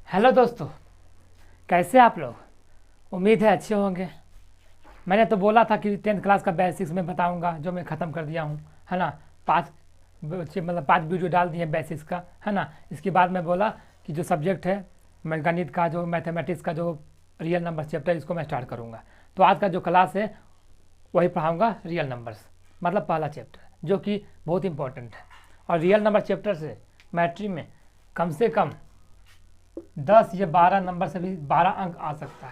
Hello दोस्तों, कैसे आप लोग। उम्मीद है अच्छे होंगे। मैंने तो बोला था कि 10th क्लास का बेसिक्स में बताऊंगा, जो मैं ख़त्म कर दिया हूँ, है ना। पाँच मतलब 5 वीडियो डाल दिए बेसिक्स का, है ना। इसके बाद मैं बोला कि जो सब्जेक्ट है, मैं गणित का, जो मैथमेटिक्स का, जो रियल नंबर चैप्टर, इसको मैं स्टार्ट करूँगा। तो आज का जो क्लास है वही पढ़ाऊँगा, रियल नंबर्स, मतलब पहला चैप्टर, जो कि बहुत इंपॉर्टेंट है। और रियल नंबर चैप्टर से मैट्रिक में कम से कम 10 या 12 नंबर से भी 12 अंक आ सकता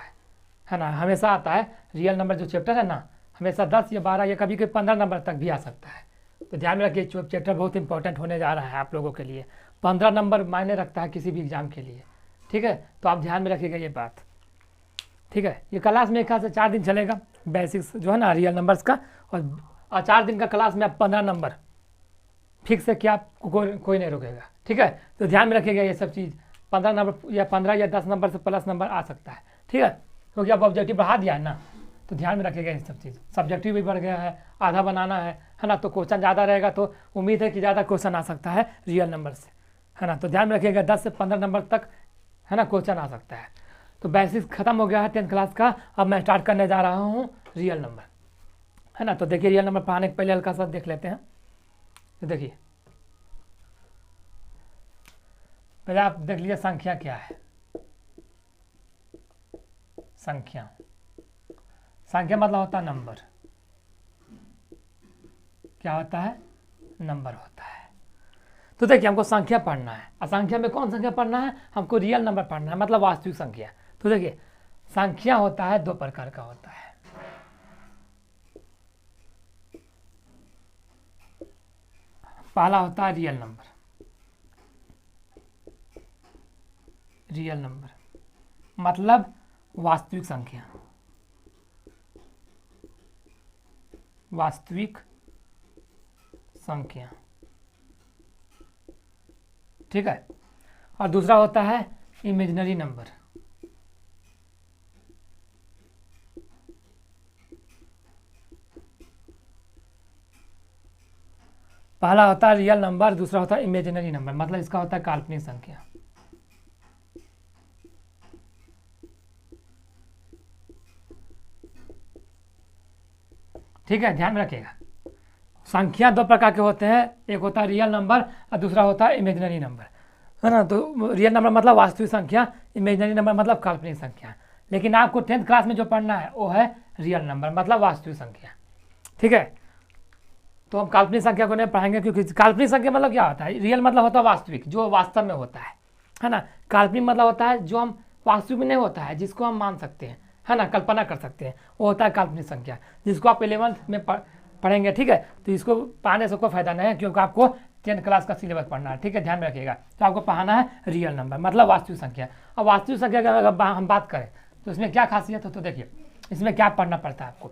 है ना। हमेशा आता है रियल नंबर जो चैप्टर है ना, हमेशा 10 या 12 या कभी कभी 15 नंबर तक भी आ सकता है। तो ध्यान में रखिए, चैप्टर बहुत इंपॉर्टेंट होने जा रहा है आप लोगों के लिए। 15 नंबर मायने रखता है किसी भी एग्जाम के लिए, ठीक है। तो आप ध्यान में रखिएगा ये बात, ठीक है। ये क्लास में ख्याल से 4 दिन चलेगा, बेसिक्स जो है ना रियल नंबर्स का। और 4 दिन का क्लास में आप 15 नंबर फिक्स है कि आपको कोई नहीं रोकेगा, ठीक है। तो ध्यान में रखिएगा ये सब चीज़। 15 नंबर या 15 या 10 नंबर से प्लस नंबर आ सकता है, ठीक है, क्योंकि आप ऑब्जेक्टिव बढ़ा दिया है ना। तो ध्यान में रखिएगा ये सब चीज़। सब्जेक्टिव भी बढ़ गया है, आधा बनाना है ना। तो क्वेश्चन ज़्यादा रहेगा तो उम्मीद है कि ज़्यादा क्वेश्चन आ सकता है रियल नंबर से, है ना। तो ध्यान में रखिएगा 10 से 15 नंबर तक, है ना, क्वेश्चन आ सकता है। तो बेसिक्स खत्म हो गया है 10th क्लास का। अब मैं स्टार्ट करने जा रहा हूँ रियल नंबर, है ना। तो देखिए, रियल नंबर पढ़ाने के पहले हल्का सा देख लेते हैं। तो देखिए, पहले आप देख लीजिए संख्या क्या है। संख्या, संख्या मतलब होता है नंबर। क्या होता है? नंबर होता है। तो देखिए, हमको संख्या पढ़ना है। असंख्या में कौन संख्या पढ़ना है? हमको रियल नंबर पढ़ना है, मतलब वास्तविक संख्या। तो देखिए, संख्या होता है 2 प्रकार का होता है। पहला होता है रियल नंबर। रियल नंबर मतलब वास्तविक संख्या। वास्तविक संख्या, ठीक है। और दूसरा होता है इमेजिनरी नंबर। पहला होता है रियल नंबर, दूसरा होता है इमेजिनरी नंबर, मतलब इसका होता है काल्पनिक संख्या। ठीक है, ध्यान में रखिएगा। संख्या 2 प्रकार के होते हैं, एक होता है रियल नंबर और दूसरा होता है इमेजिनरी नंबर, है ना। तो रियल नंबर मतलब वास्तविक संख्या, इमेजिनरी नंबर मतलब काल्पनिक संख्या। लेकिन आपको 10th क्लास में जो पढ़ना है वो है रियल नंबर मतलब वास्तविक संख्या, ठीक है। तो हम काल्पनिक संख्या को नहीं पढ़ाएंगे, क्योंकि काल्पनिक संख्या मतलब क्या होता है? रियल मतलब होता है वास्तविक, जो वास्तव में होता है ना। काल्पनिक मतलब होता है जो हम वास्तविक में नहीं होता है, जिसको हम मान सकते हैं, है ना, कल्पना कर सकते हैं, वो होता है काल्पनिक संख्या, जिसको आप 11th में पढ़ेंगे, ठीक है। तो इसको पढ़ाने से कोई फायदा नहीं है, क्योंकि आपको 10th क्लास का सिलेबस पढ़ना है, ठीक है। ध्यान में रखिएगा। तो आपको पढ़ाना है रियल नंबर मतलब वास्तविक संख्या। और वास्तविक संख्या की अगर हम बात करें तो इसमें क्या खासियत हो, तो देखिए इसमें क्या पढ़ना पड़ता है आपको।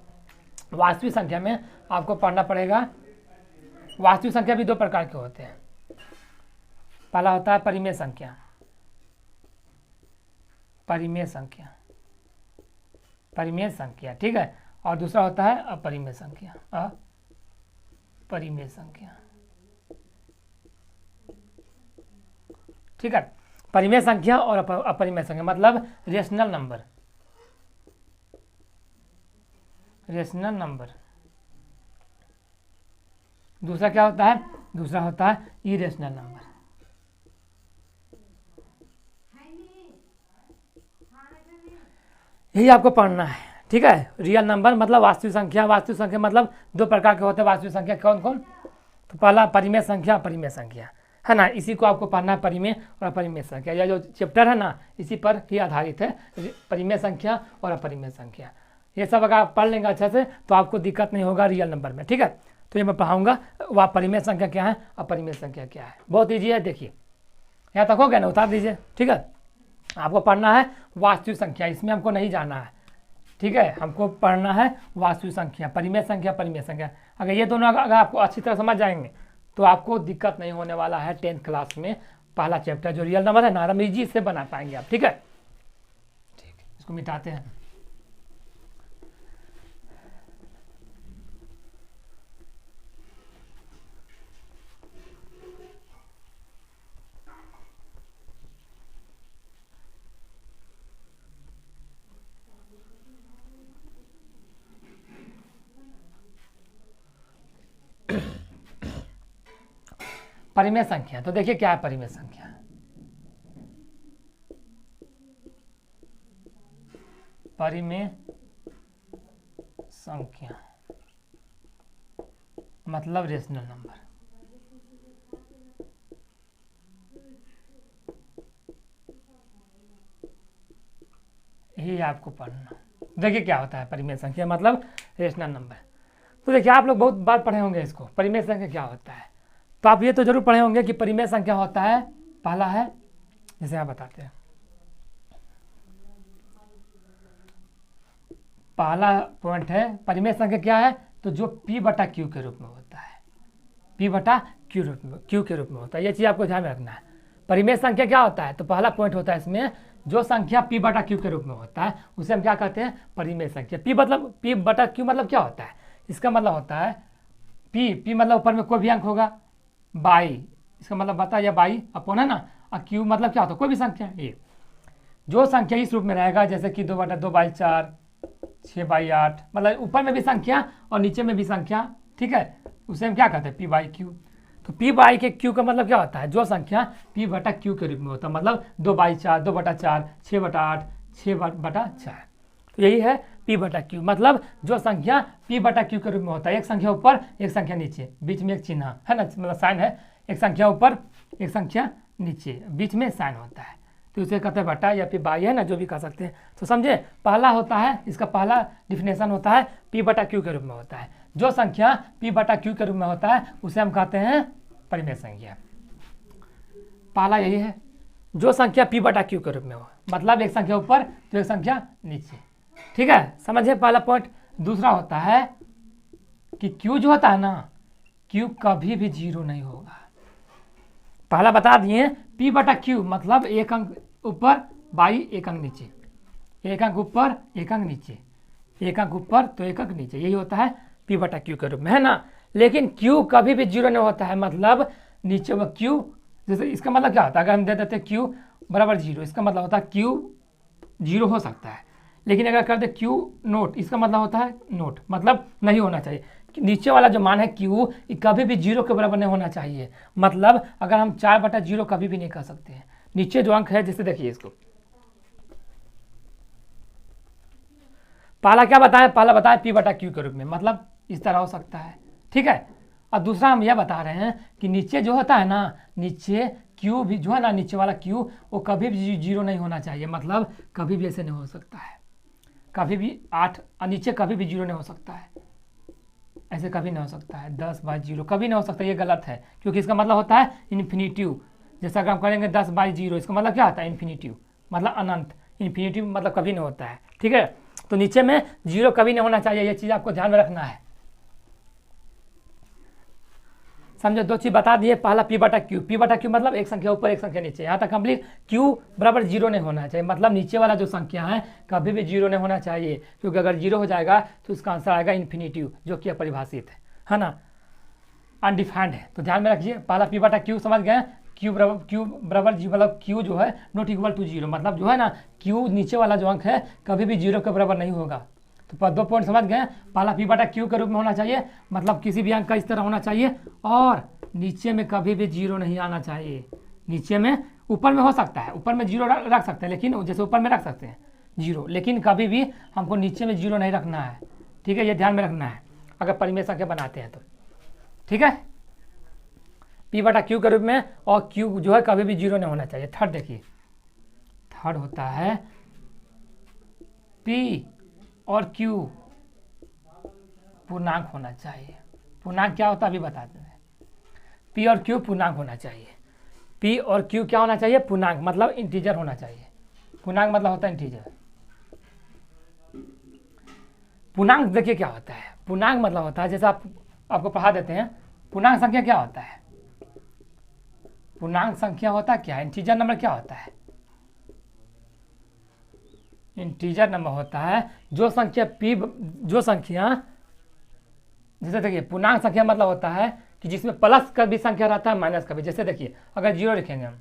वास्तविक संख्या में आपको पढ़ना पड़ेगा, वास्तविक संख्या भी 2 प्रकार के होते हैं। पहला होता है परिमेय संख्या। परिमेय संख्या, परिमेय संख्या, ठीक है। और दूसरा होता है अपरिमेय संख्या। अपरिमेय संख्या, ठीक है। परिमेय संख्या और अपरिमेय संख्या मतलब रेशनल नंबर। Rational number. दूसरा क्या होता है? दूसरा होता है इरेशनल नंबर। यही आपको पढ़ना है, ठीक है। रियल नंबर मतलब वास्तविक संख्या। वास्तविक संख्या मतलब 2 प्रकार के होते हैं वास्तविक संख्या। कौन कौन? तो पहला परिमेय संख्या, अपरिमेय संख्या, है ना। इसी को आपको पढ़ना है, परिमेय और अपरिमेय संख्या। यह जो चैप्टर है ना, इसी पर ही आधारित है, परिमेय संख्या और अपरिमेय संख्या। ये सब अगर आप पढ़ लेंगे अच्छे से तो आपको दिक्कत नहीं होगा रियल नंबर में, ठीक है। तो ये मैं पढ़ाऊंगा, वह परिमेय संख्या क्या है, अपरिमेय संख्या क्या है। बहुत ईजी है, देखिए यहाँ तक हो गया ना, उतार दीजिए, ठीक है। आपको पढ़ना है वास्तविक संख्या, इसमें हमको नहीं जाना है, ठीक है। हमको पढ़ना है वास्तविक संख्या, परिमेय संख्या, परिमेय संख्या। अगर ये दोनों अगर आपको अच्छी तरह समझ जाएंगे तो आपको दिक्कत नहीं होने वाला है 10th क्लास में। पहला चैप्टर जो रियल नंबर है ना, एकदम ईजी से बना पाएंगे आप, ठीक है। ठीक है, इसको मिटाते हैं। परिमेय संख्या। तो देखिए क्या है परिमेय संख्या। परिमेय संख्या मतलब रेशनल नंबर। यही आपको पढ़ना। देखिए क्या होता है परिमेय संख्या मतलब रेशनल नंबर। तो देखिए आप लोग बहुत बार पढ़े होंगे इसको, परिमेय संख्या क्या होता है। तो आप ये तो जरूर पढ़े होंगे कि परिमेय संख्या होता है, पहला है, जैसे आप बताते हैं, पहला पॉइंट है परिमेय संख्या क्या है, तो जो P बटा Q के रूप में होता है, P बटा Q के रूप में होता है। ये चीज़ आपको ध्यान में रखना है। परिमेय संख्या क्या होता है, तो पहला पॉइंट होता है इसमें, जो संख्या P बटा Q के रूप में होता है उसे हम क्या कहते हैं, परिमेय संख्या। P बटा Q मतलब क्या होता है, इसका मतलब होता है P मतलब ऊपर में कोई भी अंक होगा, बाई, इसका मतलब बता या बाई अपॉन है ना, और Q मतलब क्या होता है, कोई भी संख्या। ये जो संख्या इस रूप में रहेगा, जैसे कि 2 बटा 2 बाई 4, 6 बाई 8, मतलब ऊपर में भी संख्या और नीचे में भी संख्या, ठीक है, उसे हम क्या कहते हैं, P बाई Q। तो P बाई के Q का मतलब क्या होता है, जो संख्या P बटा Q के रूप में होता है, मतलब 2 बाई 4, 2 बटा 4, 6 बटा 8, 6 बटा 4। तो यही है P बटा Q, मतलब जो संख्या P बटा Q के रूप में होता है, एक संख्या ऊपर एक संख्या नीचे, बीच में एक चिन्ह है ना, मतलब साइन है, एक संख्या ऊपर एक संख्या नीचे, बीच में साइन होता है, तो उसे कहते हैं बटा या फिर बाई, है ना, जो भी कह सकते हैं। तो समझे, पहला होता है, इसका पहला डिफिनेशन होता है P बटा Q के रूप में होता है, जो संख्या P बटा Q के रूप में होता है उसे हम कहते हैं परिमेय संख्या। पहला यही है, जो संख्या P बटा Q के रूप में हो, मतलब एक संख्या ऊपर तो एक संख्या नीचे, ठीक है, समझे पहला पॉइंट। दूसरा होता है कि Q जो होता है ना, Q कभी भी 0 नहीं होगा। पहला बता दिए, P बटा Q मतलब एक अंक ऊपर बाई एक अंक नीचे, एक अंक ऊपर एक अंक नीचे, एक अंक ऊपर तो एक अंक नीचे, यही होता है P बटा Q के रूप में, है ना। लेकिन Q कभी भी 0 नहीं होता है, मतलब नीचे में Q, जैसे इसका मतलब क्या होता है, अगर हम दे देते Q बराबर 0, इसका मतलब होता है Q 0 हो सकता है, लेकिन अगर कर दे Q नोट, इसका मतलब होता है नोट, मतलब नहीं होना चाहिए। नीचे वाला जो मान है Q कभी भी 0 के बराबर नहीं होना चाहिए, मतलब अगर हम 4 बटा 0 कभी भी नहीं कर सकते हैं। नीचे जो अंक है, जैसे देखिए इसको, पहला क्या बताएं, पहला बताएं P बटा Q के रूप में, मतलब इस तरह हो सकता है, ठीक है। और दूसरा हम यह बता रहे हैं कि नीचे जो होता है ना, नीचे Q भी जो है ना, नीचे वाला Q वो कभी भी 0 नहीं होना चाहिए, मतलब कभी भी ऐसे नहीं हो सकता है, कभी भी 8 और नीचे कभी भी 0 नहीं हो सकता है, ऐसे कभी नहीं हो सकता है, 10 बाई 0 कभी नहीं हो सकता, ये गलत है, क्योंकि इसका मतलब होता है इन्फिनिटिव। जैसा अगर हम करेंगे 10 बाई 0, इसका मतलब क्या होता है, इन्फिनिटिव, मतलब अनंत, इन्फिनिटिव मतलब कभी नहीं होता है, ठीक है। तो नीचे में 0 कभी नहीं होना चाहिए, ये चीज़ आपको ध्यान में रखना है, समझो। दो चीज़ बता दिए, पहला P बटा Q मतलब एक संख्या ऊपर एक संख्या नीचे, यहाँ तक कंप्लीट। Q बराबर 0 नहीं होना चाहिए, मतलब नीचे वाला जो संख्या है कभी भी 0 नहीं होना चाहिए, क्योंकि अगर 0 हो जाएगा तो इसका आंसर आएगा इन्फिनिटिव, जो कि अपरिभाषित है ना, अनडिफाइंड है। तो ध्यान में रखिए, पहला P बटा Q समझ गए, Q बराबर जी, मतलब Q जो है नॉट इक्वल टू 0, मतलब जो है ना Q नीचे वाला जो अंक है कभी भी 0 के बराबर नहीं होगा। तो 2 पॉइंट समझ गए, पहला P बटा Q के रूप में होना चाहिए, मतलब किसी भी अंक का इस तरह होना चाहिए, और नीचे में कभी भी 0 नहीं आना चाहिए। नीचे में, ऊपर में हो सकता है, ऊपर में 0 रख सकते हैं, लेकिन जैसे ऊपर में रख सकते हैं 0, लेकिन कभी भी हमको नीचे में 0 नहीं रखना है, ठीक है, ये ध्यान में रखना है अगर परिमेय संख्या बनाते हैं तो, ठीक है। P बटा Q के रूप में, और Q जो है कभी भी 0 नहीं होना चाहिए। थर्ड देखिए, थर्ड होता है P और Q पूर्णांक होना चाहिए। पूर्णांक क्या होता है अभी बताते हैं। P और Q पूर्णांक होना चाहिए। P और Q क्या होना चाहिए, पूर्णांक, मतलब इंटीजर होना चाहिए। पूर्णांक मतलब होता है इंटीजर। पूर्णांक देखिए क्या होता है, पूर्णांक मतलब होता है, जैसे आपको पढ़ा देते हैं, पूर्णांक संख्या क्या होता है, पूर्णांक संख्या होता है क्या, इंटीजर नंबर क्या होता है, इंटीजर नंबर होता है जो संख्या जो संख्या, जैसे देखिए पूर्णांक संख्या मतलब होता है कि जिसमें प्लस का भी संख्या रहता है, माइनस का भी। जैसे देखिए अगर 0 लिखेंगे हम,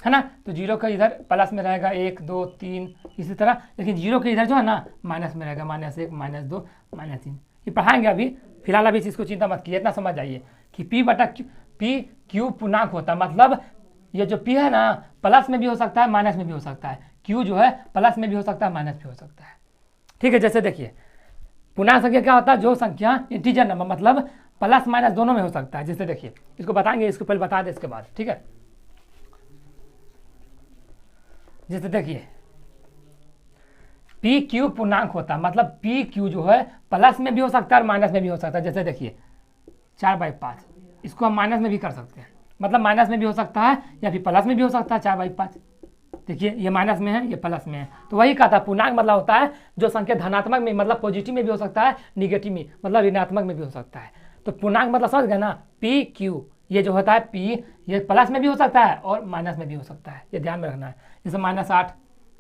है ना, तो 0 का इधर प्लस में रहेगा 1 2 3 इसी तरह, लेकिन 0 के इधर जो है ना माइनस में रहेगा, -1 -2 -3। ये पढ़ाएंगे अभी, फिलहाल अभी इस चीज़ को चिंता मत कीजिए, इतना समझ जाइए कि P पी क्यू पूर्णांक होता है, मतलब ये जो पी है ना प्लस में भी हो सकता है माइनस में भी हो सकता है, क्यू जो है प्लस में भी हो सकता है माइनस भी हो सकता है। ठीक है, जैसे देखिए पूर्णांक संख्या क्या होता है, जो संख्या इंटीजर नंबर मतलब प्लस माइनस दोनों में हो सकता है। जैसे देखिए इसको बताएंगे, इसको पहले बता दें इसके बाद, ठीक है। जैसे देखिए पी क्यू पूर्णांक होता है, मतलब पी क्यू जो है प्लस में भी हो सकता है और माइनस में भी हो सकता है। जैसे देखिए 4/5, इसको हम माइनस में भी कर सकते हैं, मतलब माइनस में भी हो सकता है या फिर प्लस में भी हो सकता है 4/5। देखिए ये माइनस में है, ये प्लस में है, तो वही कहा था पूर्णांक मतलब होता है जो संख्या धनात्मक में मतलब पॉजिटिव में भी हो सकता है, निगेटिव में मतलब ऋणात्मक में भी हो सकता है। तो पूर्णांक मतलब समझ गए ना, पी क्यू ये जो होता है पी ये प्लस में भी हो सकता है और माइनस में भी हो सकता है, ये ध्यान में रखना है। जैसे -8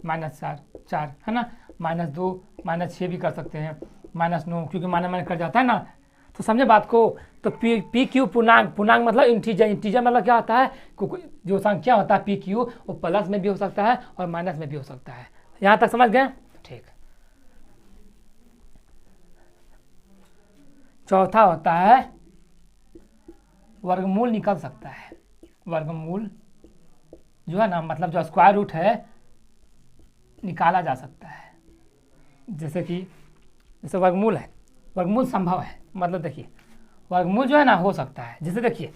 -4 है ना, -2 -6 भी कर सकते हैं, -9 क्योंकि माइनस कर जाता है ना, तो समझे बात को। तो पी क्यू पूर्णांक मतलब इंटीजर मतलब क्या होता है, जो संख्या होता है पी क्यू वो प्लस में भी हो सकता है और माइनस में भी हो सकता है। यहाँ तक समझ गए, ठीक। चौथा होता है वर्गमूल निकल सकता है। वर्गमूल जो है ना मतलब जो स्क्वायर रूट है निकाला जा सकता है। जैसे वर्गमूल है, वर्गमूल संभव है, मतलब देखिए वर्गमूल जो है ना हो सकता है। जैसे देखिए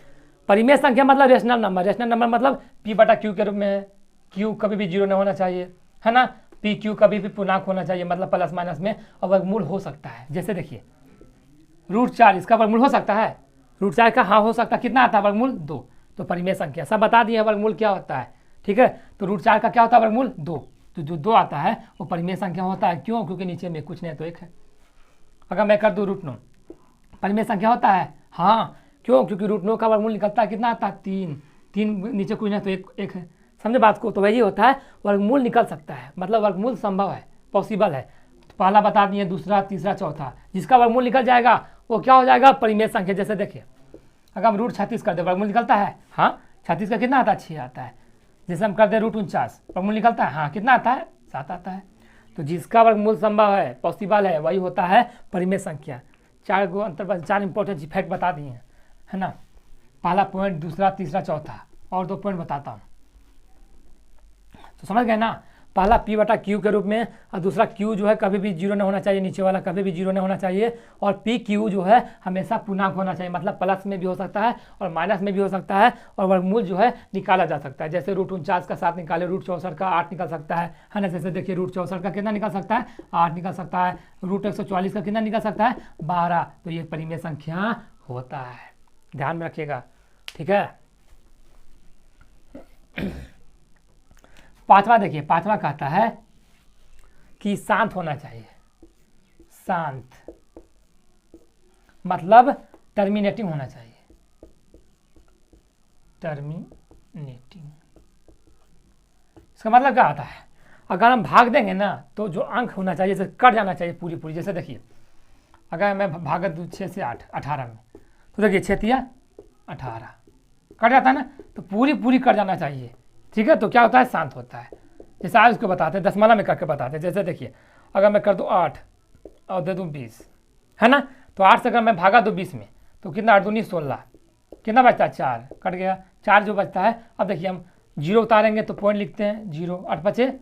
परिमेय संख्या मतलब रेशनल नंबर मतलब p/q के रूप में है, q कभी भी 0 नहीं होना चाहिए, है ना, pq कभी भी पूर्णांक होना चाहिए मतलब प्लस माइनस में, और वर्गमूल हो सकता है। जैसे देखिए √4 इसका वर्गमूल हो सकता है, √4 का हाँ हो सकता है, कितना आता है वर्गमूल 2, तो परिमेय संख्या सब बता दिए वर्गमूल क्या होता है, ठीक है। तो √4 का क्या होता है वर्गमूल 2, तो जो 2 आता है वो परिमेय संख्या होता है, क्यों, क्योंकि नीचे में कुछ नहीं है तो 1 है। अगर मैं कर दूँ √9 परिमेय संख्या होता है, हाँ, क्यों, क्योंकि √9 का वर्गमूल निकलता है, कितना आता है 3 नीचे कुछ नहीं तो 1 है, समझे बात को। तो वही होता है वर्गमूल निकल सकता है, मतलब वर्गमूल संभव है, पॉसिबल है। तो पहला बता दिए, दूसरा तीसरा चौथा, जिसका वर्गमूल निकल जाएगा वो क्या हो जाएगा परिमेय संख्या। जैसे देखिए अगर हम √36 कर दे वर्गमूल निकलता है, हाँ 36 का कितना आता है 6 आता है। जैसे हम कर दे √49 वर्गमूल निकलता है, हाँ कितना आता है 7 आता है। तो जिसका वर्गमूल संभव है, पॉसिबल है, वही होता है परिमेय संख्या। 4 गो अंतर बस 4 इंपॉर्टेंट इफेक्ट बता दिए हैं, है ना, पहला पॉइंट, दूसरा तीसरा चौथा, और 2 पॉइंट बताता हूँ। तो समझ गए ना, पहला p/q के रूप में, और दूसरा q जो है कभी भी 0 नहीं होना चाहिए, नीचे वाला कभी भी 0 नहीं होना चाहिए, और pq जो है हमेशा पूर्णांक होना चाहिए, मतलब प्लस में भी हो सकता है और माइनस में भी हो सकता है, और वर्गमूल जो है निकाला जा सकता है। जैसे √49 का 7 निकाले, √64 का 8 निकल सकता है ना। जैसे देखिए √64 का कितना निकल सकता है 8 निकल सकता है, √144 का कितना निकल सकता है 12। तो ये परिमेय संख्या होता है, ध्यान में रखिएगा, ठीक है। पांचवा देखिए, पांचवा कहता है कि शांत होना चाहिए। शांत मतलब टर्मिनेटिंग होना चाहिए, टर्मिनेटिंग। इसका मतलब क्या आता है, अगर हम भाग देंगे ना तो जो अंक होना चाहिए जैसे कट जाना चाहिए पूरी। जैसे देखिए अगर मैं भाग दूँ 6 से 8 18 में, तो देखिए 6 तिया 18 कट जाता है ना, तो पूरी कट जाना चाहिए, ठीक है। तो क्या होता है शांत होता है। जैसे आज उसको बताते हैं, दशमलव में करके बताते हैं। जैसे देखिए अगर मैं कर दूँ 8 और दे दूँ 20, है ना, तो 8 से अगर मैं भागा दूँ 20 में तो कितना 8 दूनी 16, कितना बचता है 4, कट गया 4 जो बचता है। अब देखिए हम 0 उतारेंगे तो पॉइंट लिखते हैं 0, 8 बचे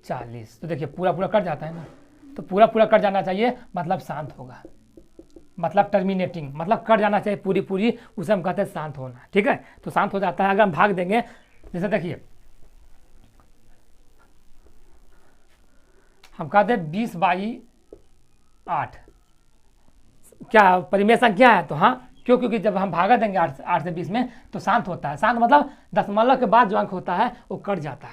40, तो देखिए पूरा कट जाता है ना। तो पूरा कट जाना चाहिए मतलब शांत होगा, मतलब टर्मिनेटिंग मतलब कट जाना चाहिए पूरी, उसे हम कहते हैं शांत होना, ठीक है। तो शांत हो जाता है अगर हम भाग देंगे। जैसे देखिए हम कहते हैं 20/8 क्या परिमेय संख्या है, तो हाँ क्यों, क्योंकि जब हम भागा देंगे 8 से 20 में तो शांत होता है। शांत मतलब दशमलव के बाद जो अंक होता है वो कट जाता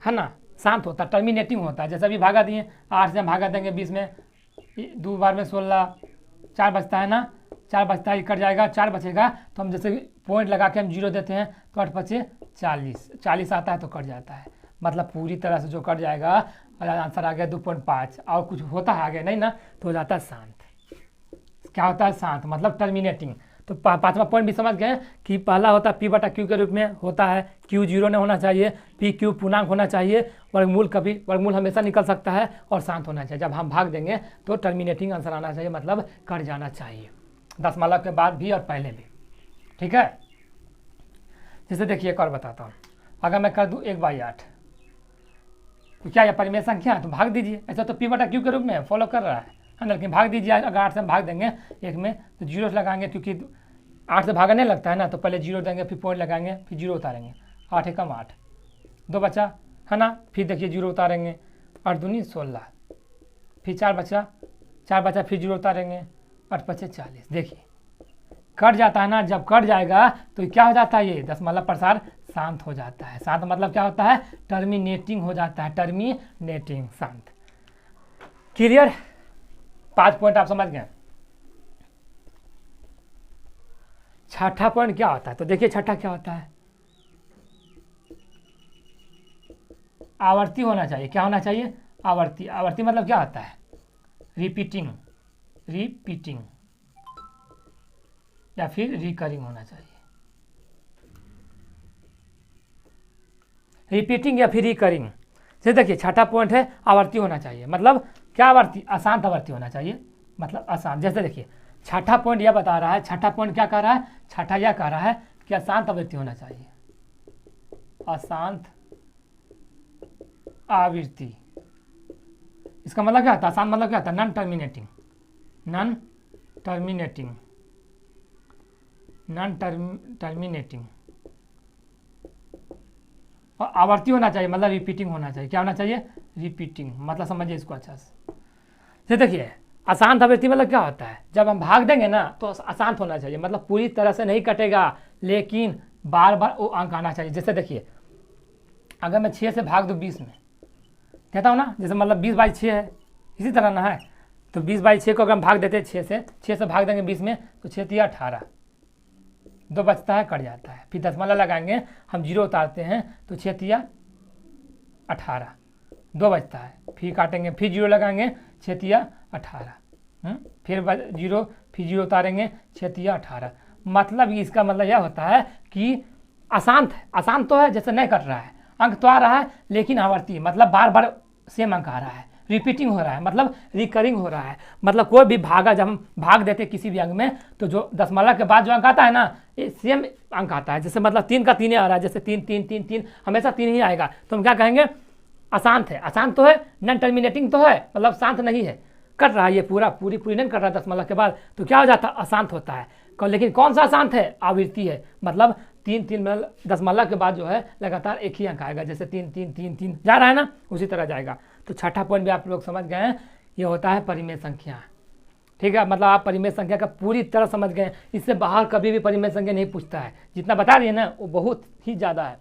है ना, शांत होता है, टर्मिनेटिंग होता है। जैसे अभी भागा दिए 8 से हम भागा देंगे 20 में, 2 बार में 16, 4 बचता है ना, 4 बचता है, कट जाएगा, 4 बचेगा तो हम जैसे पॉइंट लगा के हम 0 देते हैं तो 8 बचे 40 आता है तो कट जाता है, मतलब पूरी तरह से जो कट जाएगा। आंसर आ गया 2.5, और कुछ होता है आगे नहीं ना, तो हो जाता है शांत। क्या होता है शांत मतलब टर्मिनेटिंग। तो पांचवा पॉइंट भी समझ गए कि पहला होता है p/q के रूप में होता है, q 0 नहीं होना चाहिए, pq पूर्णांक होना चाहिए, वर्गमूल हमेशा निकल सकता है, और शांत होना चाहिए। जब हम भाग देंगे तो टर्मिनेटिंग आंसर आना चाहिए, मतलब कट जाना चाहिए, दशमलव के बाद भी और पहले भी, ठीक है। जैसे देखिए एक और बताता हूँ, अगर मैं कर दूँ 1/8 तो क्या यह परिमेय संख्या है, तो भाग दीजिए। ऐसा तो पी बटा क्यू के रूप में फॉलो कर रहा है ना, लेकिन भाग दीजिए। अगर 8 से हम भाग देंगे एक में तो जीरो लगाएंगे, क्योंकि 8 से भागने लगता है ना, तो पहले जीरो देंगे, फिर पॉइंट लगाएंगे, फिर जीरो उतारेंगे। 8 एकम 8, 2 बचा है ना, फिर देखिए जीरो उतारेंगे, 8 दूनी 16, फिर 4 बचा, फिर जीरो उतारेंगे, 8 पचे 40। देखिए कट जाता है ना, जब कट जाएगा तो क्या हो जाता है, ये दशमलव प्रसार शांत हो जाता है। शांत मतलब क्या होता है, टर्मिनेटिंग हो जाता है, टर्मिनेटिंग, शांत। क्लियर, 5 पॉइंट आप समझ गए। छठा पॉइंट क्या होता है, तो देखिए छठा क्या होता है, आवर्ती होना चाहिए। क्या होना चाहिए, आवर्ती। आवर्ती मतलब क्या होता है, रिपीटिंग या फिर रिकरिंग होना चाहिए। रिपीटिंग या फिर रिकरिंग। जैसे देखिए छठा पॉइंट है आवर्ती होना चाहिए, मतलब क्या आवर्ती, अशांत आवर्ती होना चाहिए, मतलब अशांत। जैसे देखिए छठा पॉइंट यह बता रहा है, छठा पॉइंट क्या कह रहा है, छठा यह कह रहा है कि अशांत आवृत्ति होना चाहिए, अशांत आवृत्ति। इसका मतलब क्या होता है, अशांत मतलब क्या होता है, नॉन टर्मिनेटिंग। और आवर्ती होना चाहिए मतलब रिपीटिंग होना चाहिए। क्या होना चाहिए, रिपीटिंग, मतलब समझिए इसको अच्छा से। देखिए अशांत आवृत्ति मतलब क्या होता है, जब हम भाग देंगे ना तो अशांत होना चाहिए, मतलब पूरी तरह से नहीं कटेगा, लेकिन बार बार वो अंक आना चाहिए। जैसे देखिए अगर मैं 6 से भाग दूँ 20 में, कहता हूँ ना, जैसे मतलब 20/6 है, इसी तरह ना है, तो 20/6 को अगर हम भाग देते हैं 6 से भाग देंगे 20 में, तो 6 तिया 18, 2 बचता है, कट जाता है, फिर दशमलव लगाएंगे, हम जीरो उतारते हैं तो 6 तिया 18, 2 बचता है, फिर काटेंगे, फिर जीरो लगाएंगे, 6 तिया 18, फिर जीरो, फिर जीरो उतारेंगे, 6 तिया 18। मतलब इसका मतलब यह होता है कि अशांत है, अशांत तो है, जैसे नहीं कट रहा है, अंक तो आ रहा है लेकिन आवर्ती, मतलब बार बार सेम अंक आ रहा है, रिपीटिंग हो रहा है, मतलब रिकरिंग हो रहा है। मतलब कोई भी भागा, जब हम भाग देते किसी भी अंक में, तो जो दशमलव के बाद जो अंक आता है ना, ये सेम अंक आता है। जैसे मतलब 3 का 3 आ रहा है, जैसे 3 3 3 3 हमेशा 3 ही आएगा, तो हम क्या कहेंगे, अशांत है। अशांत तो है, नॉन टर्मिनेटिंग तो है, मतलब शांत नहीं है, कट रहा है, ये पूरी नहीं कट रहा दशमलव के बाद, तो क्या हो जाता है, अशांत होता है। लेकिन कौन सा अशांत है, आवृत्ति है, मतलब 3 3 मतलब दशमलव के बाद जो है लगातार एक ही अंक आएगा, जैसे 3 3 3 3 जा रहा है ना, उसी तरह जाएगा। तो छठा पॉइंट भी आप लोग समझ गए हैं, ये होता है परिमेय संख्या। ठीक है, मतलब आप परिमेय संख्या का पूरी तरह समझ गए। इससे बाहर कभी भी परिमेय संख्या नहीं पूछता है, जितना बता दिए ना वो बहुत ही ज़्यादा है।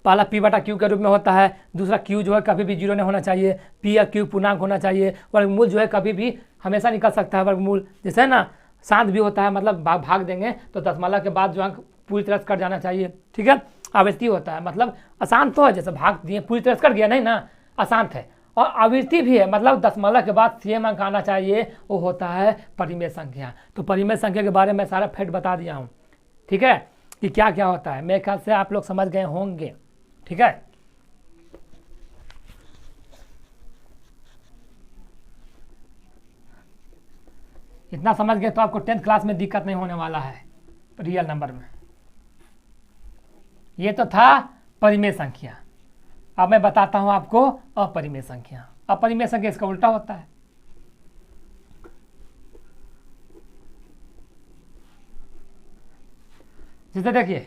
पहला पी बटा क्यू के रूप में होता है, दूसरा क्यू जो है कभी भी जीरो नहीं होना चाहिए, पी या क्यू पूर्णांक होना चाहिए, वर्गमूल जो है कभी भी हमेशा निकल सकता है वर्गमूल, जैसे है ना, शांत भी होता है, मतलब भाग देंगे तो दशमलव के बाद जो अंक पूरी तरह से कट जाना चाहिए। ठीक है, आवृत्ति होता है, मतलब अशांत तो है, जैसे भाग दिए पूरी तरह से कट गया नहीं ना, अशांत है। और आवृत्ति भी है, मतलब दशमलव के बाद सेम अंक आना चाहिए, वो होता है परिमेय संख्या। तो परिमेय संख्या के बारे में सारा फैक्ट बता दिया हूँ, ठीक है, कि क्या क्या होता है। मेरे ख्याल से आप लोग समझ गए होंगे, ठीक है। इतना समझ गए तो आपको 10th क्लास में दिक्कत नहीं होने वाला है रियल नंबर में। ये तो था परिमेय संख्या। अब मैं बताता हूं आपको अपरिमेय संख्या। अपरिमेय संख्या इसका उल्टा होता है। जैसे देखिए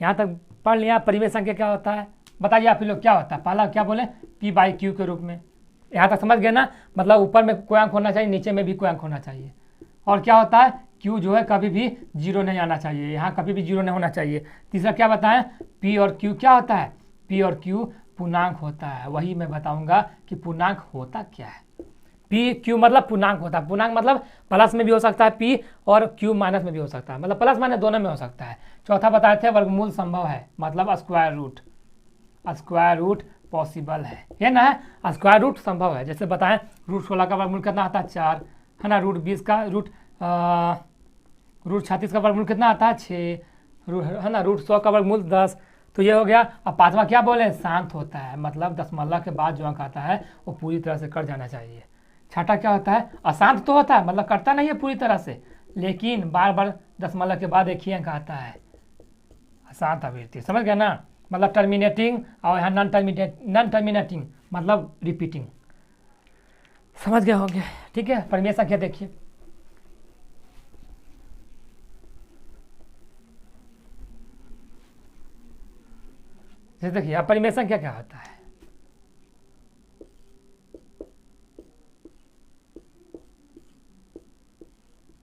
यहां तक पढ़ लिया, परिमेय संख्या क्या होता है, बताइए आप लोग क्या होता है। पहला क्या बोले, P/Q के रूप में, यहाँ तक समझ गए ना, मतलब ऊपर में कोई अंक होना चाहिए, नीचे में भी कोई अंक होना चाहिए। और क्या होता है, Q जो है कभी भी जीरो नहीं आना चाहिए, यहाँ कभी भी जीरो नहीं होना चाहिए। तीसरा क्या बताएं, P और Q क्या होता है, P और Q पूर्णांक होता है। वही मैं बताऊंगा कि पूर्णांक होता क्या है। P/Q मतलब पूर्णांक होता है, पूर्णांक मतलब प्लस में भी हो सकता है P, और Q माइनस में भी हो सकता है, मतलब प्लस माइनस दोनों में हो सकता है। चौथा बताए थे वर्गमूल संभव है, मतलब स्क्वायर रूट पॉसिबल है ना, स्क्वायर रूट संभव है। जैसे बताएं √16 का वर्गमूल कितना आता है, 4 है ना, √20 का √36 का वर्गमूल कितना आता है, 6 है ना, √100 का वर्गमूल 10। तो ये हो गया। अब पांचवा क्या बोले, शांत होता है, मतलब दशमलव के बाद जो अंक आता है वो पूरी तरह से कट जाना चाहिए। छठा क्या होता है, अशांत तो होता है, मतलब कटता नहीं है पूरी तरह से, लेकिन बार बार दशमलव के बाद एक ही अंक आता है, अशांत आवृत्ति, समझ गया ना, मतलब टर्मिनेटिंग, और यहाँ नॉन टर्मिनेटिंग मतलब रिपीटिंग, समझ गए होंगे। ठीक है, परिमेय संख्या देखिए, देखिए अपरिमेय संख्या क्या होता है,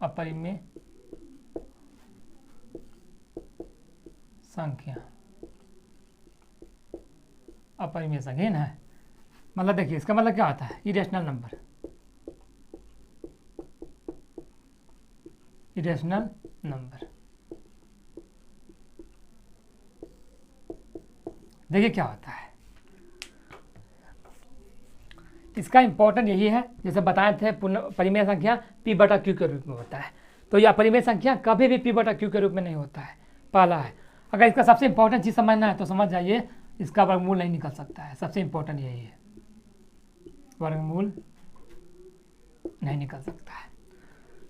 अपरिमेय संख्या, अपरिमेय संख्या ना है, मतलब देखिए इसका मतलब क्या होता है, इरेशनल नंबर, इरेशनल नंबर। देखिए क्या होता है, इसका इंपॉर्टेंट यही है, जैसे बताए थे परिमेय संख्या पी बटा क्यू के रूप में होता है, तो यह अपरिमेय संख्या कभी भी पी बटा क्यू के रूप में नहीं होता है, पहला है। अगर इसका सबसे इंपॉर्टेंट चीज़ समझना है तो समझ जाइए, इसका वर्गमूल नहीं निकल सकता है, सबसे इंपॉर्टेंट यही है, वर्गमूल नहीं निकल सकता है,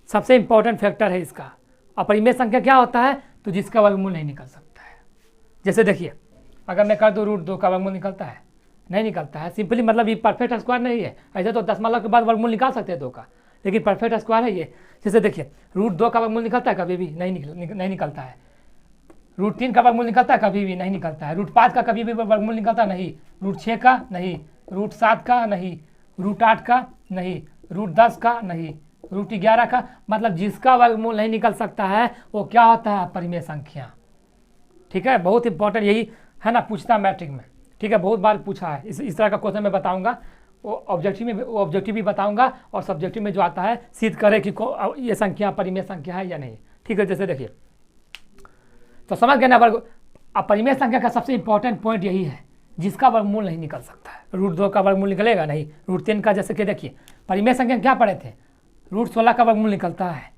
सबसे इंपॉर्टेंट फैक्टर है इसका। अपरिमेय संख्या क्या होता है, तो जिसका वर्गमूल नहीं निकल सकता है। जैसे देखिए अगर मैं कर दूँ √2 का वर्गमूल निकलता है, नहीं निकलता है, सिंपली मतलब ये परफेक्ट स्क्वायर नहीं है, ऐसे तो दशमलव के बाद वर्गमूल निकाल सकते हैं 2 का, लेकिन परफेक्ट स्क्वायर है ये। जैसे देखिए √2 का वर्गमूल निकलता है, कभी भी नहीं निकलता है। √3 का वर्गमूल निकलता है, कभी भी नहीं निकलता है। √5 का कभी भी वर्गमूल निकलता नहीं, √6 का नहीं, √7 का नहीं, √8 का नहीं, √10 का नहीं, √11 का, मतलब जिसका वर्गमूल नहीं निकल सकता है वो क्या होता है, अपरिमेय संख्या। ठीक है, बहुत इंपॉर्टेंट यही है ना, पूछता है मैट्रिक में। ठीक है, बहुत बार पूछा है, इस तरह का क्वेश्चन मैं बताऊंगा, वो ऑब्जेक्टिव भी बताऊंगा, और सब्जेक्टिव में जो आता है सिद्ध करे कि ये संख्या परिमेय संख्या है या नहीं। ठीक है, जैसे देखिए तो समझ गए ना, अपरिमेय संख्या का सबसे इंपॉर्टेंट पॉइंट यही है, जिसका वर्गमूल नहीं निकल सकता है। √2 का वर्गमूल निकलेगा नहीं, √3 का, जैसे कि देखिए परिमेय संख्या क्या पढ़े थे, √16 का वर्गमूल निकलता है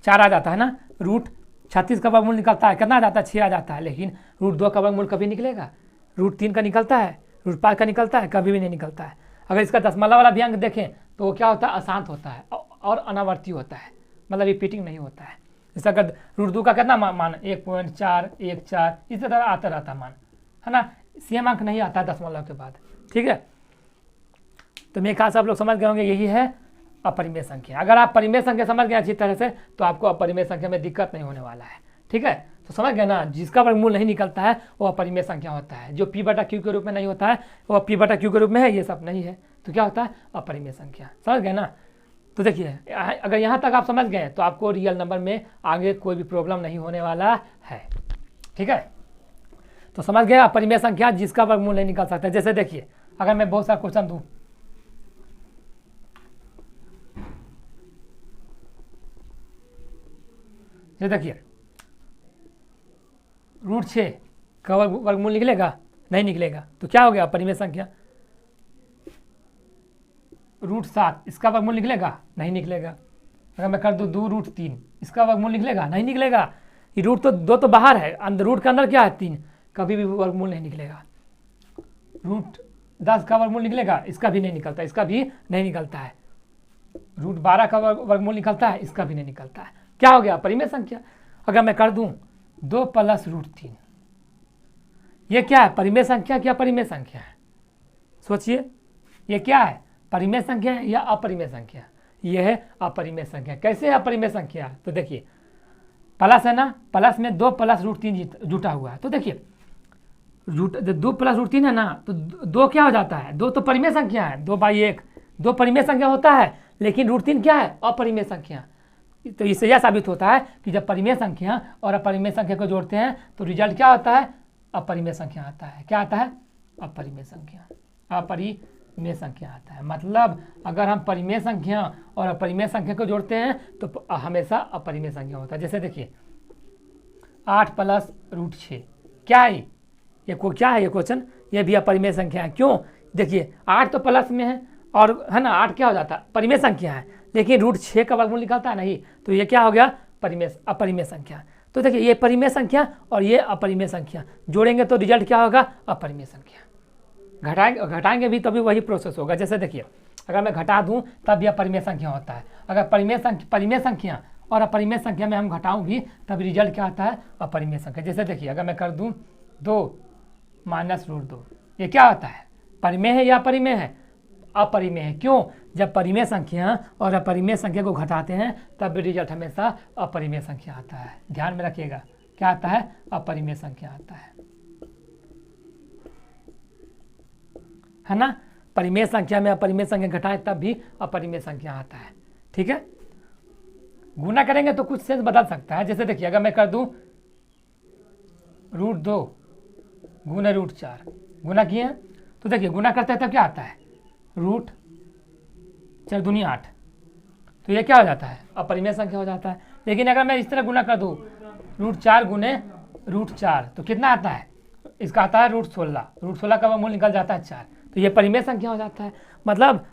4 आ जाता है ना, √36 का वर्गमूल निकलता है, कितना आ जाता है, 6 आ जाता है, लेकिन √2 का वर्गमूल कभी निकलेगा, √3 का निकलता है, √5 का निकलता है, कभी भी नहीं निकलता है। अगर इसका दशमलव वाला भी अंक देखें तो वो क्या होता है, अशांत होता है और अनावर्ती होता है, मतलब रिपीटिंग नहीं होता है। जैसे अगर √2 का कितना मान 1.4 1.4 इस तरह आता रहता मान, है ना, सेम अंक नहीं आता है दशमलव के बाद। ठीक है, तो मेरे ख्याल से आप लोग समझ गए होंगे, यही है अपरिमेय संख्या। अगर आप परिमेय संख्या समझ गए अच्छी तरह से तो आपको अपरिमेय संख्या में दिक्कत नहीं होने वाला है। ठीक है, तो समझ गए ना, जिसका वर्गमूल नहीं निकलता है वो अपरिमेय संख्या होता है, जो पी बटा क्यू के रूप में नहीं होता है वो पी बटा क्यू के रूप में है, ये सब नहीं है, तो क्या होता है, अपरिमेय संख्या। समझ गए ना, तो देखिए अगर यहाँ तक आप समझ गए तो आपको रियल नंबर में आगे कोई भी प्रॉब्लम नहीं होने वाला है। ठीक है, तो समझ गए अपरिमेय संख्या जिसका वर्गमूल नहीं निकल सकता। जैसे देखिए अगर मैं बहुत सारा क्वेश्चन दूँ, ये देखिए √6 का वर्गमूल निकलेगा, नहीं निकलेगा, तो क्या हो गया, अपरिमेय संख्या। √7 इसका वर्गमूल निकलेगा, नहीं निकलेगा। अगर मैं कर दूँ 2√3 इसका वर्गमूल निकलेगा, नहीं निकलेगा। ये रूट तो 2 तो बाहर है, अंदर रूट के अंदर क्या है 3, कभी भी वर्गमूल नहीं निकलेगा। √10 का वर्गमूल निकलेगा, इसका भी नहीं निकलता, इसका भी नहीं निकलता है। √12 का वर्गमूल निकलता है, इसका भी नहीं निकलता है। क्या हो गया, परिमेय संख्या। अगर मैं कर दूं 2 + √3, ये क्या है, परिमेय संख्या क्या अपरिमेय संख्या है, सोचिए, ये क्या है, परिमेय संख्या है या अपरिमेय संख्या। ये है अपरिमेय संख्या। कैसे है अपरिमेय संख्या, तो देखिए प्लस है ना, प्लस में 2 + √3 जुटा हुआ है, तो देखिए 2 + √3 है ना, तो 2 क्या हो जाता है, 2 तो परिमेय संख्या है, 2/1 2 परिमेय संख्या होता है, लेकिन √3 क्या है, अपरिमेय संख्या। तो इससे यह साबित होता है कि जब परिमेय संख्या और अपरिमेय संख्या को जोड़ते हैं तो रिजल्ट क्या होता है, अपरिमेय संख्या आता है। क्या आता है, अपरिमेय संख्या, अपरिमेय संख्या आता है। मतलब अगर हम परिमेय संख्या और अपरिमेय संख्या को जोड़ते हैं तो हमेशा अपरिमेय संख्या होता है। जैसे देखिए 8 + √6 क्या है, ये क्या है, ये क्वेश्चन, ये भी अपरिमेय संख्या है। क्यों, देखिए 8 तो प्लस में है और है ना, 8 क्या हो जाता है, परिमेय संख्या है, लेकिन √6 का वर्गमूल निकलता है नहीं, तो ये क्या हो गया, अपरिमेय संख्या। तो देखिए ये परिमेय संख्या और ये अपरिमेय संख्या जोड़ेंगे तो रिजल्ट क्या होगा, अपरिमेय संख्या। घटाएंगे भी तभी वही प्रोसेस होगा। जैसे देखिए अगर मैं घटा दूं तब यह परिमेय संख्या होता है। अगर परिमेय संख्या और अपरिमेय संख्या में हम घटाऊं भी तब रिजल्ट क्या आता है, अपरिमेय संख्या। जैसे देखिए अगर मैं कर दूं 2 माइनस रूट 2, ये क्या होता है, परिमेय है या अपरिमेय है, अपरिमेय है। क्यों, जब परिमेय संख्या और अपरिमेय संख्या को घटाते हैं तब रिजल्ट हमेशा अपरिमेय संख्या आता है। ध्यान में रखिएगा, क्या आता है, अपरिमेय संख्या आता है ना। परिमेय संख्या में अपरिमेय संख्या घटाए तब भी अपरिमेय संख्या आता है। ठीक है, गुना करेंगे तो कुछ सेंस बदल सकता है। जैसे देखिए अगर मैं कर दूं रूट 2 गुना रूट 4, गुना किए तो देखिए गुना करते हैं तब क्या आता है, रूट 4 दूनी 8, तो ये क्या हो जाता है, अपरिमेय संख्या हो जाता है। लेकिन अगर मैं इस तरह गुना कर दूं रूट 4 गुने रूट 4 तो कितना आता है, इसका आता है रूट 16, रूट 16 का वर्गमूल निकल जाता है 4, तो ये परिमेय संख्या हो जाता है। मतलब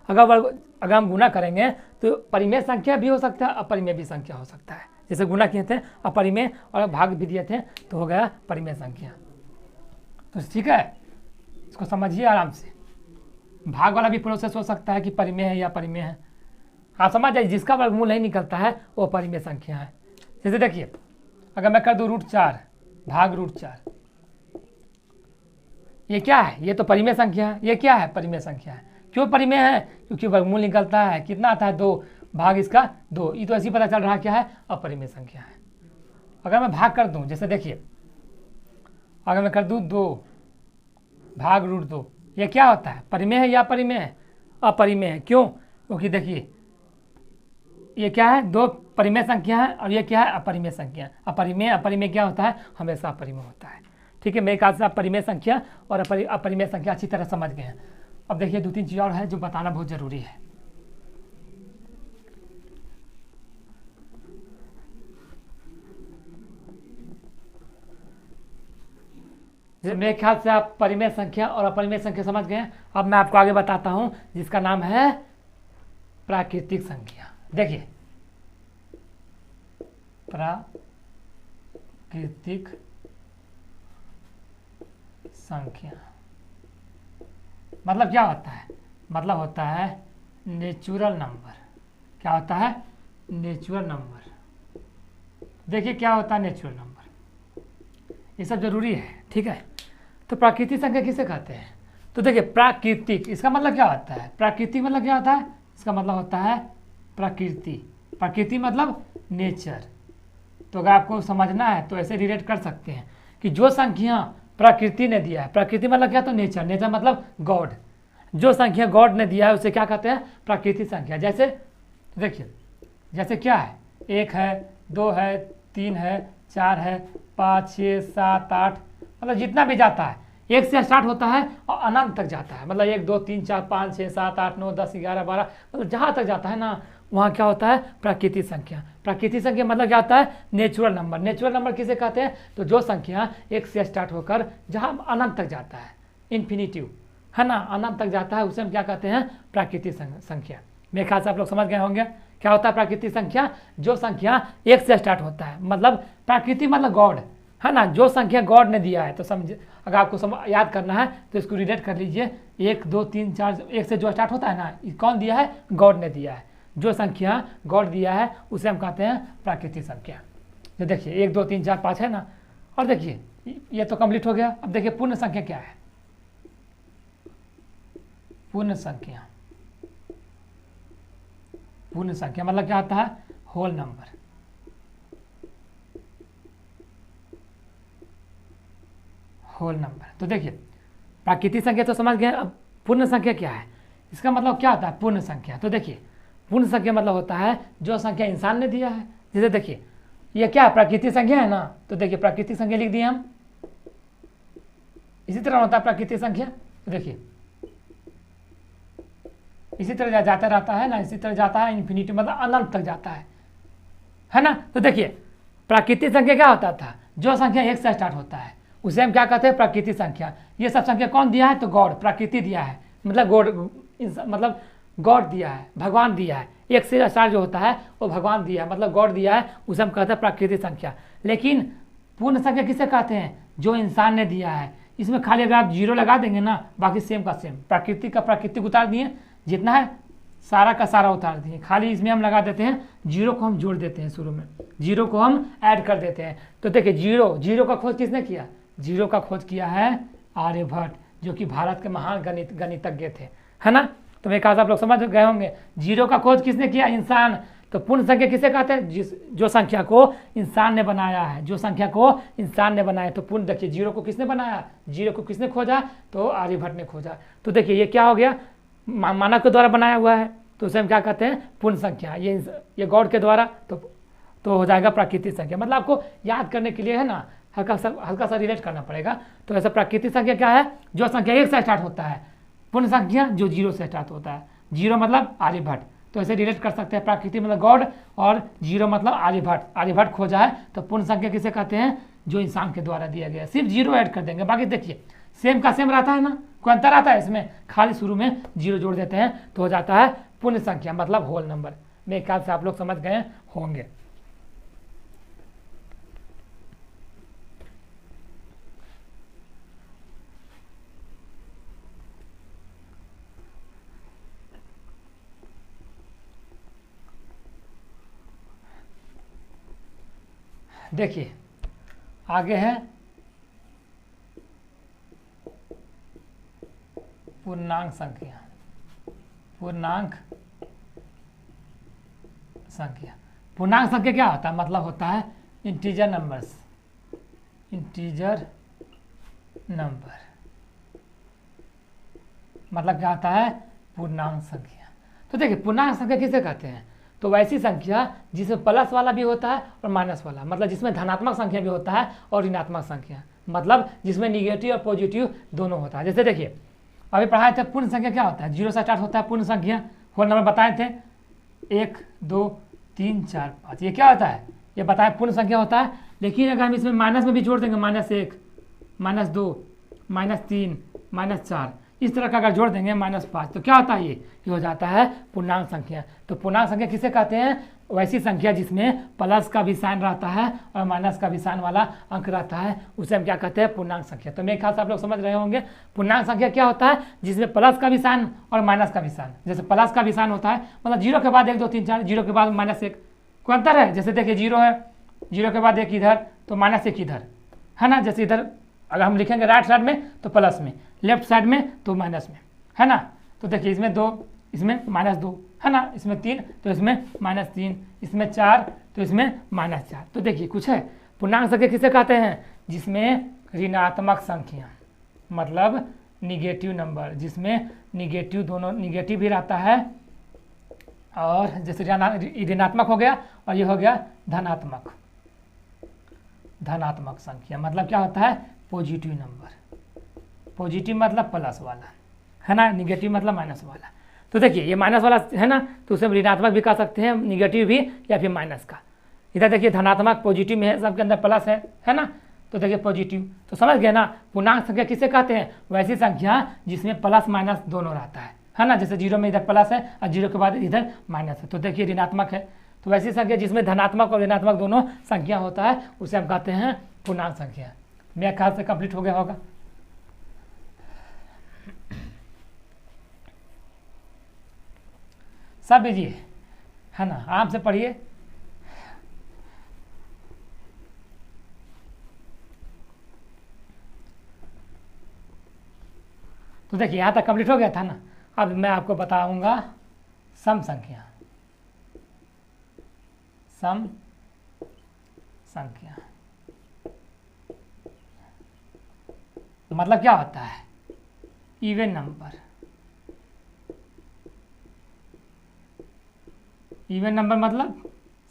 अगर हम गुना करेंगे तो परिमेय संख्या भी हो सकता है, अपरिमेय भी संख्या हो सकता है। जैसे गुना किए थे अपरिमेय और भाग भी दिए थे तो हो गया परिमेय संख्या। तो ठीक है, इसको समझिए आराम से। भाग वाला भी प्रोसेस हो सकता है कि परिमेय है या अपरिमेय है। हाँ समझ जाइए, जिसका वर्गमूल नहीं निकलता है वो परिमेय संख्या है। जैसे देखिए अगर मैं कर दूं रूट 4 भाग रूट 4, ये क्या है, ये तो परिमेय संख्या है। ये क्या है, परिमेय संख्या है। क्यों परिमेय है, क्योंकि वर्गमूल निकलता है, कितना आता है 2 भाग इसका 2, ये तो ऐसे पता चल रहा क्या है, अपरिमेय संख्या है। अगर मैं भाग कर दूं, जैसे देखिए अगर मैं कर दूं 2 भाग रूट 2, ये क्या होता है, परिमेय है या अपरिमेय है, अपरिमेय है। क्यों, क्योंकि देखिए ये क्या है, 2 परिमेय संख्या है और ये क्या है, अपरिमेय संख्या। अपरिमेय अपरिमेय क्या होता है, हमेशा अपरिमेय होता है। ठीक है, मेरे ख्याल से आप परिमेय संख्या और अपरिमेय संख्या अच्छी तरह समझ गए हैं। अब देखिए 2-3 चीज़ और है जो बताना बहुत ज़रूरी है। मेरे ख्याल से आप परिमेय संख्या और अपरिमेय संख्या समझ गए हैं। अब मैं आपको आगे बताता हूं जिसका नाम है प्राकृतिक संख्या। देखिए प्राकृतिक संख्या मतलब क्या होता है, मतलब होता है नेचुरल नंबर। क्या होता है, नेचुरल नंबर। देखिए क्या होता है नेचुरल नंबर, ये सब जरूरी है। ठीक है, तो प्राकृतिक संख्या किसे कहते हैं, तो देखिए प्राकृतिक इसका मतलब क्या होता है, प्राकृतिक मतलब क्या होता है, इसका मतलब होता है प्रकृति। प्रकृति मतलब नेचर। तो अगर आपको समझना है तो ऐसे रिलेट कर सकते हैं कि जो संख्या प्रकृति ने दिया है, प्रकृति मतलब क्या, तो नेचर, नेचर मतलब गॉड। जो संख्या गॉड ने दिया है उसे क्या कहते हैं, प्राकृतिक संख्या। जैसे देखिए जैसे क्या है, 1 है 2 है 3 है 4 है 5 6 7 8, मतलब जितना भी जाता है 1 से स्टार्ट होता है और अनंत तक जाता है। मतलब 1 2 3 4 5 6 7 8 9 10 11 12, मतलब जहाँ तक जाता है ना वहाँ क्या होता है, प्राकृतिक संख्या। प्राकृतिक संख्या मतलब क्या होता है, नेचुरल नंबर। नेचुरल नंबर किसे कहते हैं, तो जो संख्या 1 से स्टार्ट होकर जहाँ अनंत तक जाता है, इन्फिनिटिव है ना, अनंत तक जाता है, उसे हम क्या कहते हैं, प्राकृतिक संख्या। मेरे ख्याल से आप लोग समझ गए होंगे क्या होता है प्राकृतिक संख्या। जो संख्या 1 से स्टार्ट होता है, मतलब प्राकृति मतलब गॉड है ना, जो संख्या गॉड ने दिया है। तो समझ, अगर आपको याद करना है तो इसको रिलेट कर लीजिए, 1 2 3 4 1 से जो स्टार्ट होता है ना, कौन दिया है, गॉड ने दिया है। जो संख्या गॉड दिया है उसे हम कहते हैं प्राकृतिक संख्या। तो देखिए 1 2 3 4 5 है ना, और देखिए ये तो कंप्लीट हो गया। अब देखिए पूर्ण संख्या क्या है, पूर्ण संख्या, पूर्ण संख्या मतलब क्या होता है, होल नंबर। Whole number. तो देखिए प्राकृतिक संख्या तो समझ गए, अब पूर्ण संख्या क्या है, इसका मतलब क्या होता है, पूर्ण संख्या। तो देखिए पूर्ण संख्या मतलब होता है जो संख्या इंसान ने दिया है। जैसे देखिए ये क्या है, प्राकृतिक संख्या है ना, तो देखिए प्राकृतिक संख्या लिख दिए हम। इसी तरह होता है प्राकृतिक संख्या, तो देखिए इसी तरह जाता रहता है ना, इसी तरह जाता है इन्फिनिटी, मतलब अनंत तक जाता है ना। तो देखिए प्राकृतिक संख्या क्या होता था, जो संख्या 1 से स्टार्ट होता है उसे हम क्या कहते हैं, प्राकृतिक संख्या। ये सब संख्या कौन दिया है, तो गॉड, प्रकृति दिया है, मतलब गॉड, मतलब गॉड दिया है, भगवान दिया है। 1 से स्टार्ट जो होता है वो भगवान दिया है, मतलब गॉड दिया है, उसे हम कहते हैं प्राकृतिक संख्या। लेकिन पूर्ण संख्या किसे कहते हैं, जो इंसान ने दिया है। इसमें खाली अगर आप 0 लगा देंगे ना, बाकी सेम का सेम, प्राकृतिक का प्राकृतिक उतार दिए, जितना है सारा का सारा उतार दिए, खाली इसमें हम लगा देते हैं जीरो को हम जोड़ देते हैं, शुरू में जीरो को हम ऐड कर देते हैं। तो देखिए जीरो का खोज किसने किया? जीरो का खोज किया है आर्यभट्ट, जो कि भारत के महान गणितज्ञ थे, है ना। तो मेरे ख्याल आप लोग समझ गए होंगे। जीरो का खोज किसने किया? इंसान। तो पूर्ण संख्या किसे कहते हैं? जो संख्या को इंसान ने बनाया है, जो संख्या को इंसान ने बनाया। तो पूर्ण, देखिए जीरो को किसने बनाया? जीरो को किसने खोजा? तो आर्यभट्ट ने खोजा। तो देखिए ये क्या हो गया? मानव के द्वारा बनाया हुआ है, तो उसे हम क्या कहते हैं? पूर्ण संख्या। ये गॉड के द्वारा, तो हो जाएगा प्राकृतिक संख्या। मतलब आपको याद करने के लिए है ना, हल्का सा रिलेट करना पड़ेगा। तो ऐसा प्राकृतिक संख्या क्या है? जो संख्या 1 से स्टार्ट होता है। पूर्ण संख्या जो 0 से स्टार्ट होता है। 0 मतलब आर्यभट्ट, तो ऐसे रिलेट कर सकते हैं। प्राकृतिक मतलब गॉड और 0 मतलब आर्यभट्ट। आर्यभट्ट खोजा है। तो पूर्ण संख्या किसे कहते हैं? जो इंसान के द्वारा दिया गया। सिर्फ 0 ऐड कर देंगे, बाकी देखिए सेम का सेम रहता है ना, कोई अंतर आता है इसमें? खाली शुरू में 0 जोड़ देते हैं तो हो जाता है पूर्ण संख्या, मतलब होल नंबर। मेरे ख्याल से आप लोग समझ गए होंगे। देखिए आगे है पूर्णांक संख्या। पूर्णांक संख्या, पूर्णांक संख्या क्या होता है? मतलब होता है इंटीजर नंबर्स, इंटीजर नंबर। मतलब क्या होता है? पूर्णांक संख्या। तो देखिए पूर्णांक संख्या किसे कहते हैं? तो वैसी संख्या जिसमें प्लस वाला भी होता है और माइनस वाला, मतलब जिसमें धनात्मक संख्या भी होता है और ऋणात्मक संख्या, मतलब जिसमें निगेटिव और पॉजिटिव दोनों होता है। जैसे देखिए अभी पढ़ाए थे पूर्ण संख्या क्या होता है? 0 से स्टार्ट होता है पूर्ण संख्या। होल नंबर बताए थे 1 2 3 4 5, ये क्या होता है? ये बताए पूर्ण संख्या होता है। लेकिन अगर हम इसमें माइनस में भी जोड़ देंगे, -1 -2 -3 -4, इस तरह का अगर जोड़ देंगे -5, तो क्या होता है? ये हो जाता है पूर्णांक संख्या। तो पूर्णांक संख्या किसे कहते हैं? वैसी संख्या जिसमें प्लस का भी साइन रहता है और माइनस का भी साइन वाला अंक रहता है, उसे हम क्या कहते हैं? पूर्णांक संख्या। तो मेरे ख्याल से आप लोग समझ रहे होंगे पूर्णांक संख्या क्या होता है? जिसमें प्लस का भी साइन और माइनस का भी साइन। जैसे प्लस का भी साइन होता है, मतलब 0 के बाद 1 2 3 4, 0 के बाद -1, कोई अंतर है? जैसे देखिए 0 है, 0 के बाद 1 इधर तो -1 इधर, है ना। जैसे इधर अगर हम लिखेंगे राइट साइड में तो प्लस में, लेफ्ट साइड में तो माइनस में, है ना। तो देखिए इसमें 2, इसमें -2, है ना। इसमें 3 तो इसमें -3, इसमें 4 तो इसमें -4। तो देखिए कुछ है। पूर्णांक संख्या किसे कहते हैं? जिसमें ऋणात्मक संख्या, मतलब निगेटिव नंबर, जिसमें निगेटिव दोनों निगेटिव भी रहता है, और जैसे ऋणात्मक हो गया और ये हो गया धनात्मक। धनात्मक संख्या मतलब क्या होता है? Positive number. पॉजिटिव मतलब प्लस वाला, है ना। निगेटिव मतलब माइनस वाला। तो देखिए ये माइनस वाला है ना, तो उसे हम ऋणात्मक भी कह सकते हैं, निगेटिव भी, या फिर माइनस का। इधर देखिए धनात्मक पॉजिटिव में है, सबके अंदर प्लस है ना। तो देखिए पॉजिटिव, तो समझ गए ना। पूर्णांक संख्या किसे कहते हैं? वैसी संख्या जिसमें प्लस माइनस दोनों रहता है ना। जैसे 0 में इधर प्लस है और 0 के बाद इधर माइनस है, तो देखिए ऋणात्मक है। तो वैसी संख्या जिसमें धनात्मक और ऋणात्मक दोनों संख्या होता है, उसे हम कहते हैं पूर्णांक संख्या। मेरे ख्याल से कंप्लीट हो गया होगा। सब लीजिए, है ना, आराम से पढ़िए। तो देखिए यहाँ तक कंप्लीट हो गया था ना। अब मैं आपको बताऊंगा सम संख्या। सम संख्या मतलब क्या होता है? Even number. इवन नंबर मतलब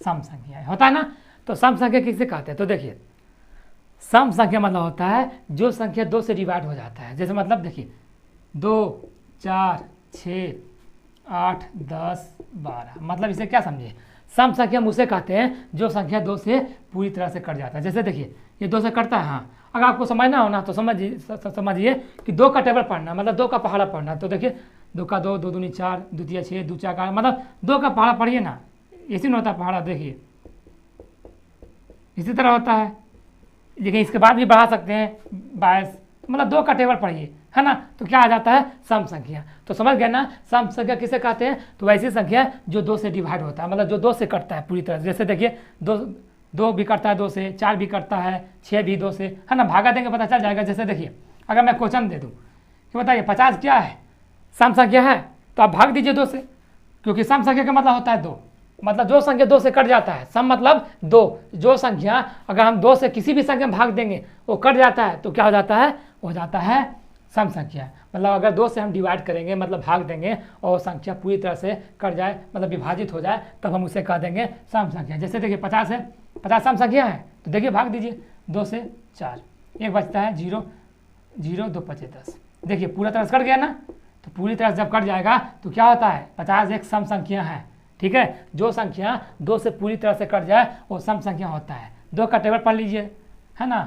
सम संख्या होता है ना। तो सम संख्या किसे कहते हैं? तो देखिए सम संख्या मतलब होता है जो संख्या 2 से डिवाइड हो जाता है। जैसे मतलब देखिए 2 4 6 8 10 12, मतलब इसे क्या समझिए? सम संख्या हम उसे कहते हैं जो संख्या 2 से पूरी तरह से कट जाता है। जैसे देखिए ये 2 से कटता है, हाँ। अगर आपको समझना हो ना तो समझिए कि 2 का टेबल पढ़ना, मतलब 2 का पहाड़ा पढ़ना। तो देखिए 2 का 2, 2 दूनी 4, 2 तिया 6, 2 चार का, मतलब 2 का पहाड़ा पढ़िए ना। इसी में होता है पहाड़ा, देखिए इसी तरह होता है। लेकिन इसके बाद भी बढ़ा सकते हैं 22, मतलब 2 का टेबल पढ़िए। है ना, तो क्या आ जाता है सम संख्या। तो समझ गए ना, सम संख्या किसे कहते हैं, तो वैसी संख्या जो 2 से डिवाइड होता है, मतलब जो 2 से कटता है पूरी तरह से। जैसे देखिए 2 भी कटता है 2 से, 4 भी कटता है, 6 भी 2 से, है ना, भागा देंगे पता चल जाएगा। जैसे देखिए अगर मैं क्वेश्चन दे दूँ कि बताइए 50 क्या है, सम संख्या है, तो आप भाग दीजिए 2 से, क्योंकि सम संख्या का मतलब होता है 2, मतलब जो संख्या 2 से कट जाता है, सम मतलब 2, जो संख्या अगर हम 2 से किसी भी संख्या में भाग देंगे वो कट जाता है, तो क्या हो जाता है, हो जाता है सम संख्या। मतलब अगर 2 से हम डिवाइड करेंगे, मतलब भाग देंगे, और संख्या पूरी तरह से कट जाए, मतलब विभाजित हो जाए, तब हम उसे कह देंगे सम संख्या। जैसे देखिए 50 है, 50 सम संख्या है, तो देखिए भाग दीजिए 2 से 4, एक बचता है 0, 0 2 5 10, देखिए पूरा तरह से कट गया ना। तो पूरी तरह से जब कट जाएगा तो क्या होता है, 50 एक सम संख्या है, ठीक है। जो संख्या 2 से पूरी तरह से कट जाए वो सम संख्या होता है। 2 का टेबल पढ़ लीजिए, है ना,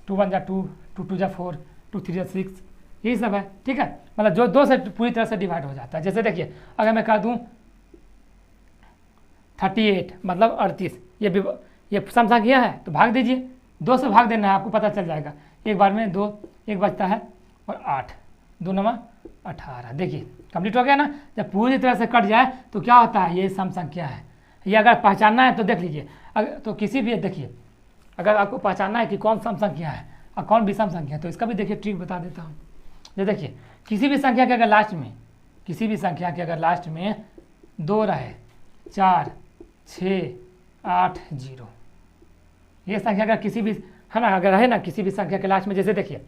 2 1 2, 2 2 4, 2 3 6, यही सब है, ठीक है। मतलब जो 2 से पूरी तरह से डिवाइड हो जाता है। जैसे देखिए अगर मैं कह दूँ 38 मतलब 38, ये सम संख्या है, तो भाग दीजिए, 2 से भाग देना है, आपको पता चल जाएगा। एक बार में 2, एक बचता है, और 8, 2 9 18, देखिए कंप्लीट हो गया ना। जब पूरी तरह से कट जाए तो क्या होता है, ये सम संख्या है। ये अगर पहचानना है तो देख लीजिए, अगर तो किसी भी, देखिए अगर आपको पहचानना है कि कौन सम संख्या है और कौन विषम संख्या है, तो इसका भी देखिए ट्रिक बता देता हूँ। जो देखिए किसी भी संख्या के अगर लास्ट में, किसी भी संख्या के अगर लास्ट में 2 रहे, 4 6 8 0, ये संख्या अगर किसी भी, है ना, अगर रहे ना किसी भी संख्या के लास्ट में, जैसे देखिए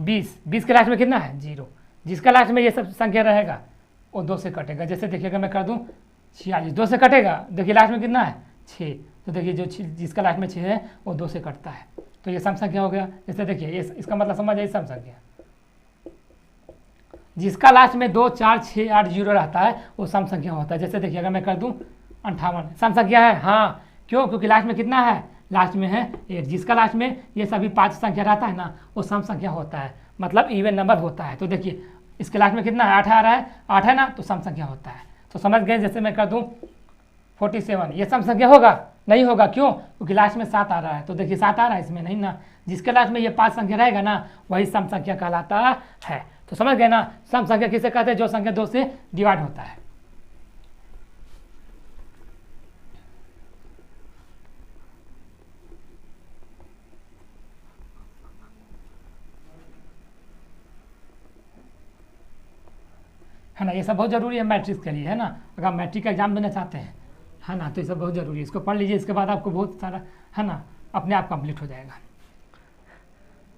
20 के लास्ट में कितना है 0, जिसका लास्ट में ये सब संख्या रहेगा वो 2 से कटेगा। जैसे देखिए अगर मैं कर दूं 46, 2 से कटेगा, देखिए लास्ट में कितना है 6, तो देखिए जो जिसका लास्ट में 6 है वो 2 से कटता है, तो ये सम संख्या हो गया। जैसे देखिए इसका मतलब समझ आइए, सम संख्या जिसका लास्ट में 2 4 6 8 0 रहता है वो सम संख्या होता है। जैसे देखिए अगर मैं कर दूं 58, सम संख्या है, हाँ, क्यों, क्योंकि लास्ट में कितना है, लास्ट में है 1, जिसका लास्ट में ये सभी 5 संख्या रहता है ना वो सम संख्या होता है, मतलब इवन नंबर होता है। तो देखिए इसके लास्ट में कितना है 8 आ रहा है, 8 है ना, तो सम संख्या होता है। तो समझ गए। जैसे मैं कर दूं 47, ये सम संख्या होगा, नहीं होगा, क्यों, क्योंकि लास्ट में 7 आ रहा है, तो देखिए 7 आ रहा है इसमें नहीं ना, जिसके लास्ट में ये 5 संख्या रहेगा ना वही सम संख्या कहलाता है। तो समझ गए ना, सम संख्या किसे कहते हैं, जो संख्या 2 से डिवाइड होता है। है ना, ये सब बहुत जरूरी है मैट्रिक्स के लिए, है ना, अगर आप मैट्रिक का एग्जाम देना चाहते हैं, है ना, तो ये सब बहुत जरूरी है। इसको पढ़ लीजिए, इसके बाद आपको बहुत सारा, है ना, अपने आप कंप्लीट हो जाएगा।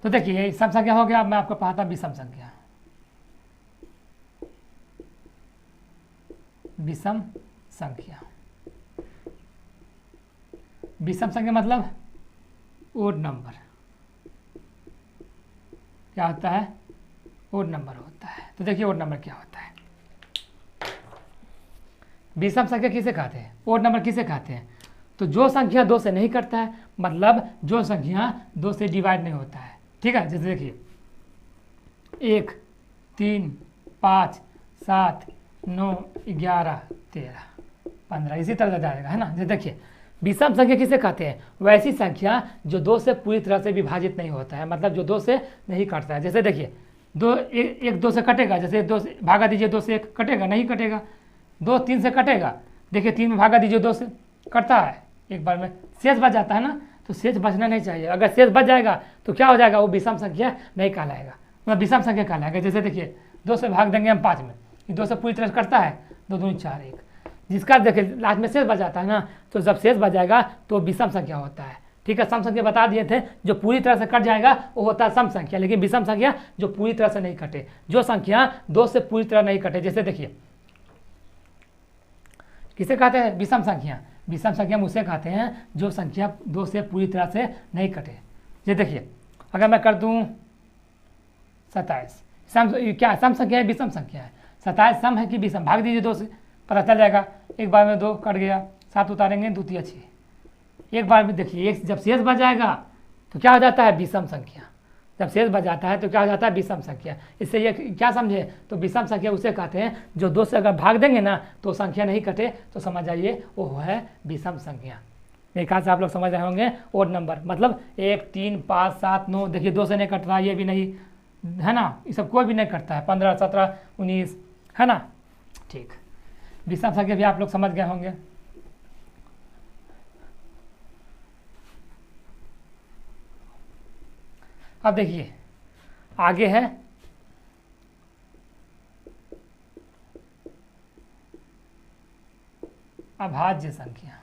तो देखिए सम संख्या हो गया। अब मैं आपको पढ़ाता विषम संख्या। विषम संख्या, विषम संख्या मतलब ओड नंबर, क्या होता है, ओड नंबर होता है। तो देखिए ओड नंबर क्या होता है, विषम संख्या किसे कहते हैं, ओड नंबर किसे कहते हैं, तो जो संख्या 2 से नहीं कटता है, मतलब जो संख्या 2 से डिवाइड नहीं होता है, ठीक है। जैसे देखिए 1 3 5 7 9 11 13 15, इसी तरह जाएगा, है ना। जैसे देखिए विषम संख्या किसे कहते हैं, वैसी संख्या जो 2 से पूरी तरह से विभाजित नहीं होता है, मतलब जो 2 से नहीं कटता है। जैसे देखिए 2 से कटेगा, जैसे 2 से भागा दीजिए, 2 से 1 कटेगा, नहीं कटेगा। 2 3 से कटेगा, देखिए 3 में भागा दीजिए, 2 से कटता है, एक बार में शेष बच जाता है ना, तो शेष बचना नहीं चाहिए। अगर शेष बच जाएगा तो क्या हो जाएगा, वो विषम संख्या नहीं कहलाएगा, मतलब विषम संख्या कहलाएगा। जैसे देखिए 2 से भाग देंगे हम 5 में, 2 से पूरी तरह से कटता है, 2 2 4 1, जिसका देखिए लास्ट में शेष बच जाता है ना, तो जब शेष बच जाएगा तो विषम संख्या होता है, ठीक है। सम संख्या बता दिए थे, जो पूरी तरह से कट जाएगा वो होता है सम संख्या, लेकिन विषम संख्या जो पूरी तरह से नहीं कटे, जो संख्या 2 से पूरी तरह नहीं कटे। जैसे देखिए किसे कहते हैं, विषम संख्या। विषम संख्या हम उसे कहते हैं जो संख्या 2 से पूरी तरह से नहीं कटे। ये देखिए अगर मैं कर दूं 27, क्या सम संख्या है, विषम संख्या है। 27 सम है कि विषम, भाग दीजिए 2 से, पता चल जाएगा। एक बार में 2 कट गया, 7 उतारेंगे, 2 3 6, एक बार में देखिए एक जब शेष बच जाएगा तो क्या हो जाता है, विषम संख्या। जब शेष बच जाता है तो क्या हो जाता है, विषम संख्या। इससे ये क्या समझे, तो विषम संख्या उसे कहते हैं जो 2 से अगर भाग देंगे ना तो संख्या नहीं कटे, तो समझ जाइए वो है विषम संख्या। मेरे ख्याल से आप लोग समझ रहे होंगे। ओड नंबर मतलब 1 3 5 7 9, देखिए 2 से नहीं कट रहा, ये भी नहीं, है ना, ये सब कोई भी नहीं करता है, 15, 17, 19, है ना। ठीक, विषम संख्या भी आप लोग समझ गए होंगे। अब देखिए आगे है अभाज्य संख्या।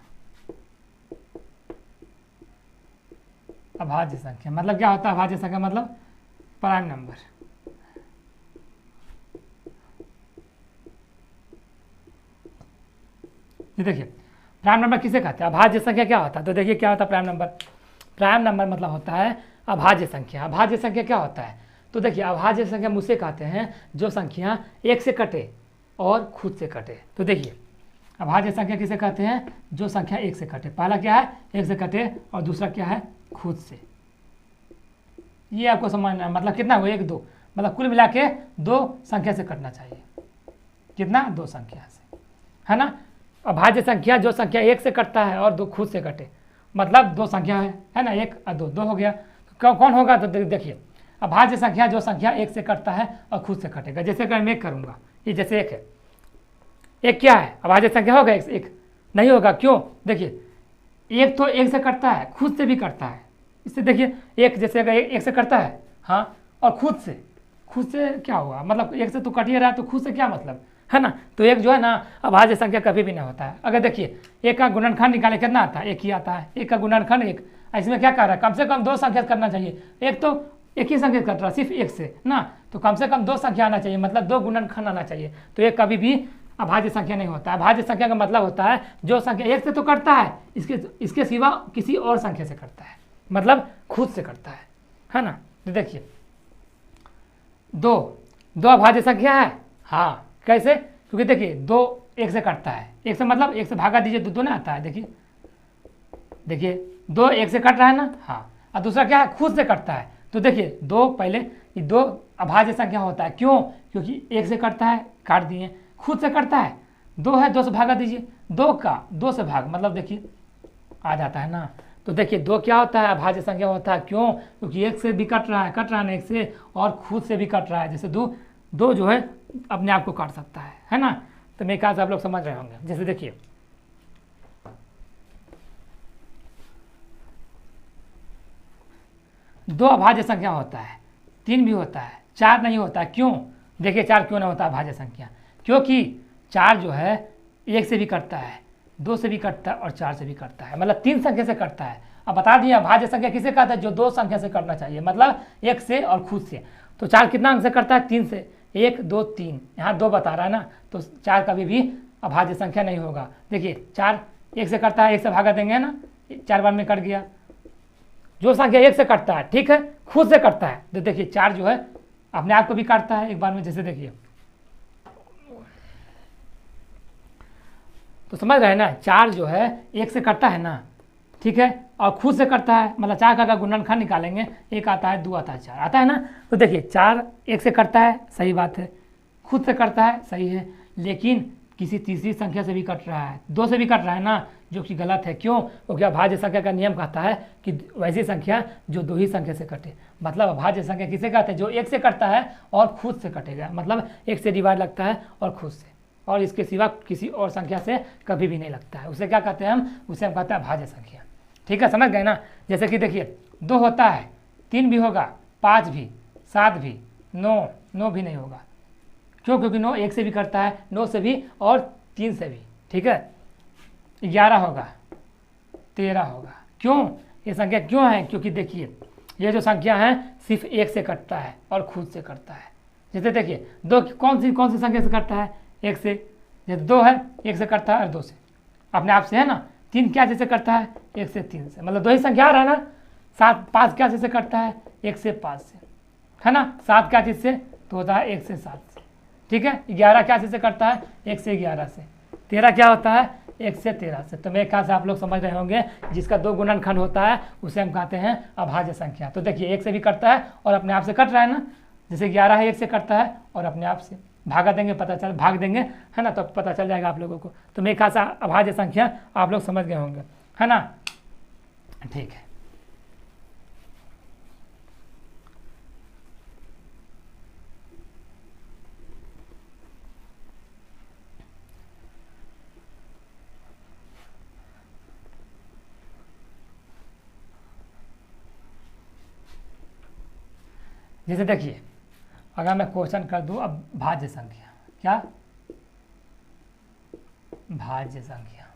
अभाज्य संख्या मतलब क्या होता है? अभाज्य संख्या मतलब प्राइम नंबर। ये देखिए प्राइम नंबर किसे कहते हैं? अभाज्य संख्या क्या होता है? तो देखिए क्या होता है प्राइम नंबर। प्राइम नंबर मतलब होता है अभाज्य संख्या। अभाज्य संख्या क्या होता है? तो देखिए अभाज्य संख्या मुझसे कहते हैं जो संख्या एक से कटे और खुद से कटे। तो देखिए अभाज्य संख्या किसे कहते हैं? जो संख्या एक से कटे। पहला क्या है? एक से कटे, और दूसरा क्या है? खुद से। ये आपको समझना है। मतलब कितना हुआ? 1, 2, मतलब कुल मिला के 2 संख्या से कटना चाहिए। कितना? 2 संख्या से, है ना। अभाज्य संख्या जो संख्या एक से कटता है और 2 खुद से कटे, मतलब 2 संख्या है ना, 1 और 2, 2 हो गया। तो कौन होगा? तो देखिए अभाज्य संख्या जो संख्या एक से कटता है और खुद से कटेगा। जैसे अगर मैं 1 करूँगा, ये जैसे 1 है, 1 क्या है? अभाज्य संख्या होगा? 1 नहीं होगा। क्यों? देखिए 1 तो एक से कटता है, खुद से भी कटता है। इससे देखिए 1 जैसे अगर 1 से कटता है, हाँ, और खुद से क्या हुआ? मतलब 1 से तो कट ही रहा है, तो खुद से क्या मतलब, है ना। तो 1 जो है ना अभाज्य संख्या कभी भी नहीं होता है। अगर देखिए 1 का गुणनखंड निकाले कितना आता है? 1 ही आता है। 1 का गुणनखंड 1। इसमें क्या कर रहा है? कम से कम 2 संख्या करना चाहिए। एक तो एक ही संख्या कट रहा है सिर्फ 1 से ना, तो कम से कम 2 संख्या आना चाहिए, मतलब 2 गुणनखंड आना चाहिए। तो 1 कभी भी अभाज्य संख्या नहीं होता है। अभाज्य संख्या का मतलब होता है जो संख्या 1 से तो कटता है, इसके सिवा किसी और संख्या से कटता है, मतलब खुद से कटता है ना। तो देखिए 2 अभाज्य संख्या है। हाँ, कैसे? क्योंकि देखिए 2 1 से कटता है। 1 से मतलब 1 से भागा दीजिए तो 2 ना आता है। देखिए 2 1 से कट रहा है ना, हाँ, और दूसरा क्या है? खुद से कटता है। तो देखिए 2 पहले, ये 2 अभाज्य संख्या होता है। क्यों? क्योंकि 1 से कटता है, काट दिए। खुद से कटता है, 2 है, 2 से भागा दीजिए, 2 से भाग, मतलब देखिए आ जाता है ना। तो देखिए 2 क्या होता है? अभाज्य संख्या होता है। क्यों? क्योंकि 1 से भी कट रहा है ना 1 से, और खुद से भी कट रहा है। जैसे 2 जो है अपने आप को काट सकता है ना। तो मेरे ख्याल से आप लोग समझ रहे होंगे। जैसे देखिए 2 अभाज्य संख्या होता है, 3 भी होता है, 4 नहीं होता। क्यों? देखिए 4 क्यों नहीं होता अभाज्य संख्या? क्योंकि 4 जो है 1 से भी कटता है, 2 से भी कटता है, और 4 से भी कटता है, मतलब 3 संख्या से कटता है। अब बता दिए अभाज्य संख्या किसे कहता है? जो 2 संख्या से कटना चाहिए, मतलब 1 से और खुद से। तो 4 कितना अंक से कटता है? 3 से। 1, 2, 3, यहाँ 2 बता रहा है ना, तो 4 कभी भी अभाज्य संख्या नहीं होगा। देखिए 4 1 से कटता है, 1 से भागा देंगे ना, 4 बार में कट गया। जो संख्या 1 से कटता है, ठीक है, खुद से कटता है, तो देखिए 4 जो है अपने आप को भी काटता है एक बार में। जैसे देखिए तो समझ रहे हैं ना, 4 जो है 1 से कटता है ना, ठीक है, और खुद से कटता है, मतलब 4 का अगर गुणनखंड निकालेंगे 1 आता है, 2 आता है, 4 आता है ना। तो देखिए 4 1 से कटता है, सही बात है, खुद से कटता है, सही है, लेकिन किसी तीसरी संख्या से भी कट रहा है, 2 से भी कट रहा है ना, जो कि गलत है। क्यों? क्योंकि अभाज्य संख्या का नियम कहता है कि वैसी संख्या जो 2 ही संख्या से कटे। मतलब अभाज्य संख्या किसे कहते हैं? जो 1 से कटता है और खुद से कटेगा, मतलब 1 से डिवाइड लगता है और खुद से, और इसके सिवा किसी और संख्या से कभी भी नहीं लगता है। उसे क्या कहते हैं हम? उसे हम कहते हैं अभाज्य संख्या। ठीक है, समझ गए ना। जैसे कि देखिए 2 होता है, 3 भी होगा, 5 भी, 7 भी, 9 भी नहीं होगा। क्यों? क्योंकि 9 1 से भी करता है, 9 से भी और 3 से भी, ठीक है। 11 होगा, 13 होगा। क्यों? ये संख्या क्यों है? क्योंकि देखिए ये जो संख्या है सिर्फ 1 से कटता है और खुद से कटता है। जैसे देखिए 2 कौन सी संख्या से कटता है? 1 से। जैसे 2 है 1 से कटता है और 2 से अपने आप से, है ना। 3 क्या जैसे करता है? 1 से 3 से, मतलब 2 ही संख्या आ रहा है ना। 5 क्या जैसे करता है? 1 से 5 से, है ना। 7 क्या चीज़ से? तो होता है 1 से 7 से, ठीक है। 11 क्या चीज़ से करता है? 1 से 11 से। 13 क्या होता है? 1 से 13 से। तो मेरे ख्याल से आप लोग समझ रहे होंगे, जिसका 2 गुणनखंड होता है उसे हम कहते हैं अभाज्य संख्या। तो देखिए 1 से भी कटता है और अपने आप से कट रहा है ना। जैसे 11 है, 1 से कटता है और अपने आप से, भागा देंगे भाग देंगे, है ना, तो पता चल जाएगा आप लोगों को। तो मेरे ख्याल से अभाज्य संख्या आप लोग समझ गए होंगे, है ना। ठीक है, जैसे देखिए अगर मैं क्वेश्चन कर दूं अब भाज्य संख्या, क्या भाज्य संख्या,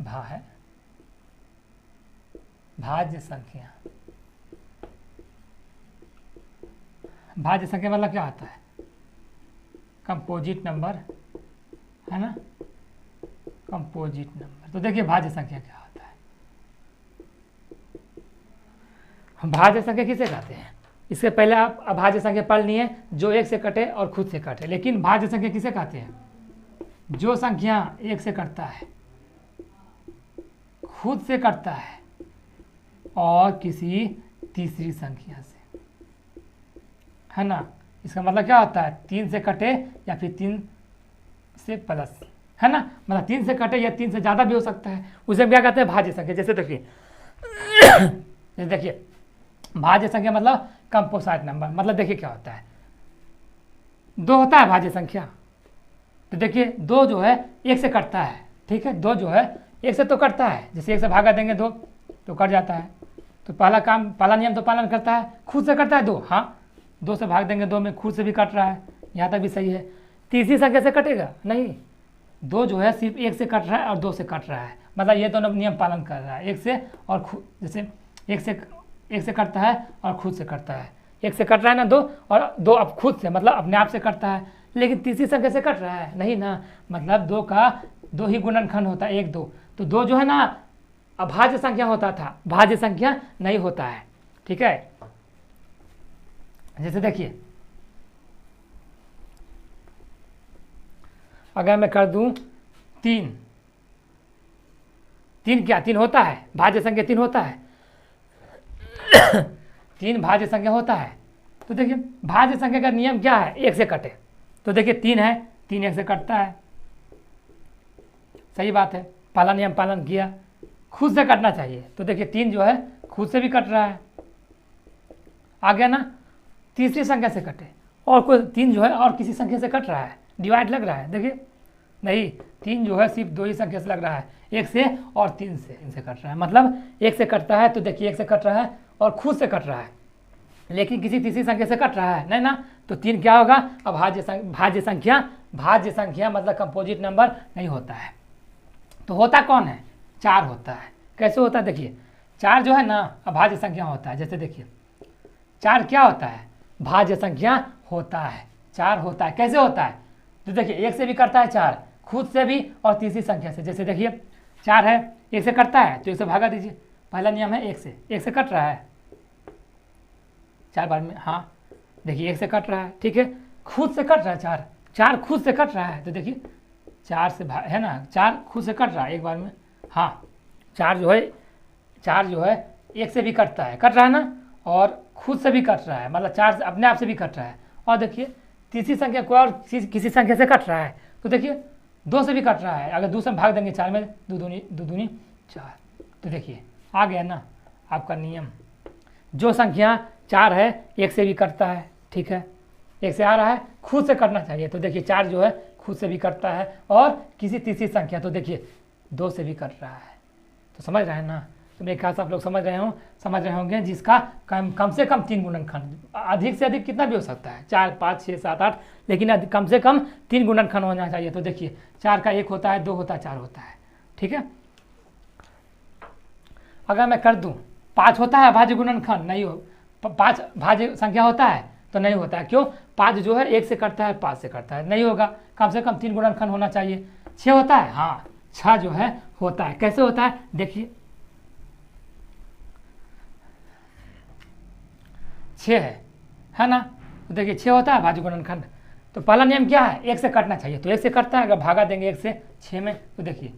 भा है भाज्य संख्या, भाज्य संख्या मतलब क्या होता है, कंपोजिट नंबर है ना, कंपोजिट नंबर। तो देखिए भाज्य संख्या क्या होता है, हम भाज्य संख्या किसे कहते हैं, इससे पहले आप अभाज्य संख्या पढ़ लिए जो एक से कटे और खुद से कटे, लेकिन भाज्य संख्या किसे कहते हैं, जो संख्या एक से कटता है, खुद से कटता है और किसी तीसरी संख्या से, है ना। इसका मतलब क्या होता है, 3 से कटे या फिर 3 से प्लस, है ना, मतलब 3 से कटे या 3 से ज़्यादा भी हो सकता है, उसे हम क्या कहते हैं, भाज्य संख्या। जैसे देखिए भाज्य संख्या मतलब कंपोजिट नंबर, मतलब देखिए क्या होता है, 2 होता है भाज्य संख्या, तो देखिए 2 जो है 1 से कटता है, ठीक है, 2 जो है 1 से तो कटता है, जैसे 1 से भागा देंगे 2 तो कट जाता है, तो पहला नियम तो पालन करता है, खुद से कटता है 2, हाँ 2 से भाग देंगे 2 में, खुद से भी कट रहा है, यहाँ तक भी सही है। तीसरी संख्या से कटेगा नहीं, 2 जो है सिर्फ 1 से कट रहा है और 2 से कट रहा है, मतलब ये दोनों नियम पालन कर रहा है, 1 से और खुद, जैसे 1 से कटता है और खुद से कटता है, 1 से कट रहा है ना 2 और 2 अब खुद से मतलब अपने आप से कटता है, लेकिन तीसरी संख्या से कट रहा है नहीं ना, मतलब 2 का 2 ही गुणनखंड होता है, 1 2, तो 2 जो है ना अभाज्य संख्या होता था, भाज्य संख्या नहीं होता है, ठीक है। जैसे देखिए अगर मैं कर दूं 3 क्या 3 होता है, भाज्य संख्या 3 होता है 3 भाज्य संख्या होता है, तो देखिए भाज्य संख्या का नियम क्या है, 1 से कटे, तो देखिए 3 है, 3 1 से कटता है, सही बात है, पहला नियम पालन किया, खुद से कटना चाहिए, तो देखिए 3 जो है खुद से भी कट रहा है, आ गया ना। तीसरी संख्या से कटे और कोई 3 जो है और किसी संख्या से कट रहा है, डिवाइड लग रहा है, देखिए नहीं 3 जो है सिर्फ 2 ही संख्या से लग रहा है, 1 से और 3 से इनसे कट रहा है, मतलब 1 से कटता है, तो देखिए 1 से कट रहा है और खुद से कट रहा है, लेकिन किसी तीसरी संख्या से कट रहा है नहीं ना, तो 3 क्या होगा, अब भाज्य संख्या मतलब कंपोजिट नंबर नहीं होता है। तो होता कौन है, 4 होता है। कैसे होता है, देखिए 4 जो है ना अभाज्य संख्या होता है, जैसे देखिए 4 क्या होता है, भाज्य संख्या होता है, 4 होता है। कैसे होता है, तो देखिए 1 से भी करता है 4, खुद से भी और तीसरी संख्या से, जैसे देखिए 4 है 1 से करता है तो 1 से भागा दीजिए, पहला नियम है 1 से कट रहा है 4 बार में, हाँ देखिए 1 से कट रहा है, ठीक है, खुद से कट रहा है 4 खुद से कट रहा है, तो देखिए 4 से है ना, 4 खुद से कट रहा है एक बार में, हाँ 4 जो है 1 से भी कट रहा है ना, और खुद से भी कट रहा है, मतलब 4 से अपने आप से भी कट रहा है, और देखिए तीसरी संख्या कोई और किसी संख्या से कट रहा है, तो देखिए 2 से भी कट रहा है, अगर 2 से भाग देंगे 4 में, 2 दूनी 4, तो देखिए आ गया ना आपका नियम, जो संख्या 4 है 1 से भी कटता है, ठीक है, 1 से आ रहा है खुद से कटना चाहिए, तो देखिए 4 जो है खुद से भी कटता है और किसी तीसरी संख्या, तो देखिए 2 से भी कट रहा है, तो समझ रहे हैं ना। तो मेरे ख्याल से आप लोग समझ रहे होंगे, जिसका कम से कम 3 गुणनखंड, अधिक से अधिक कितना भी हो सकता है 4 5 6 7 8, लेकिन कम से कम 3 गुणनखंड होना चाहिए। तो देखिए 4 का 1 होता है, 2 होता है, 4 होता है, ठीक है। अगर मैं कर दूं 5 होता है भाज्य गुणनखंड, नहीं हो 5 भाज्य संख्या होता है तो नहीं होता है, क्यों, 5 जो है 1 से कटता है 5 से कटता है, नहीं होगा, कम से कम 3 गुणनखंड होना चाहिए। 6 होता है, हाँ 6 जो है होता है। कैसे होता है, देखिए 6 है ना, तो देखिए 6 होता है भाज्य गुणनखंड, तो पहला नियम क्या है, 1 से कटना चाहिए, तो 1 से कटता है, अगर भागा देंगे 1 से 6 में, तो देखिए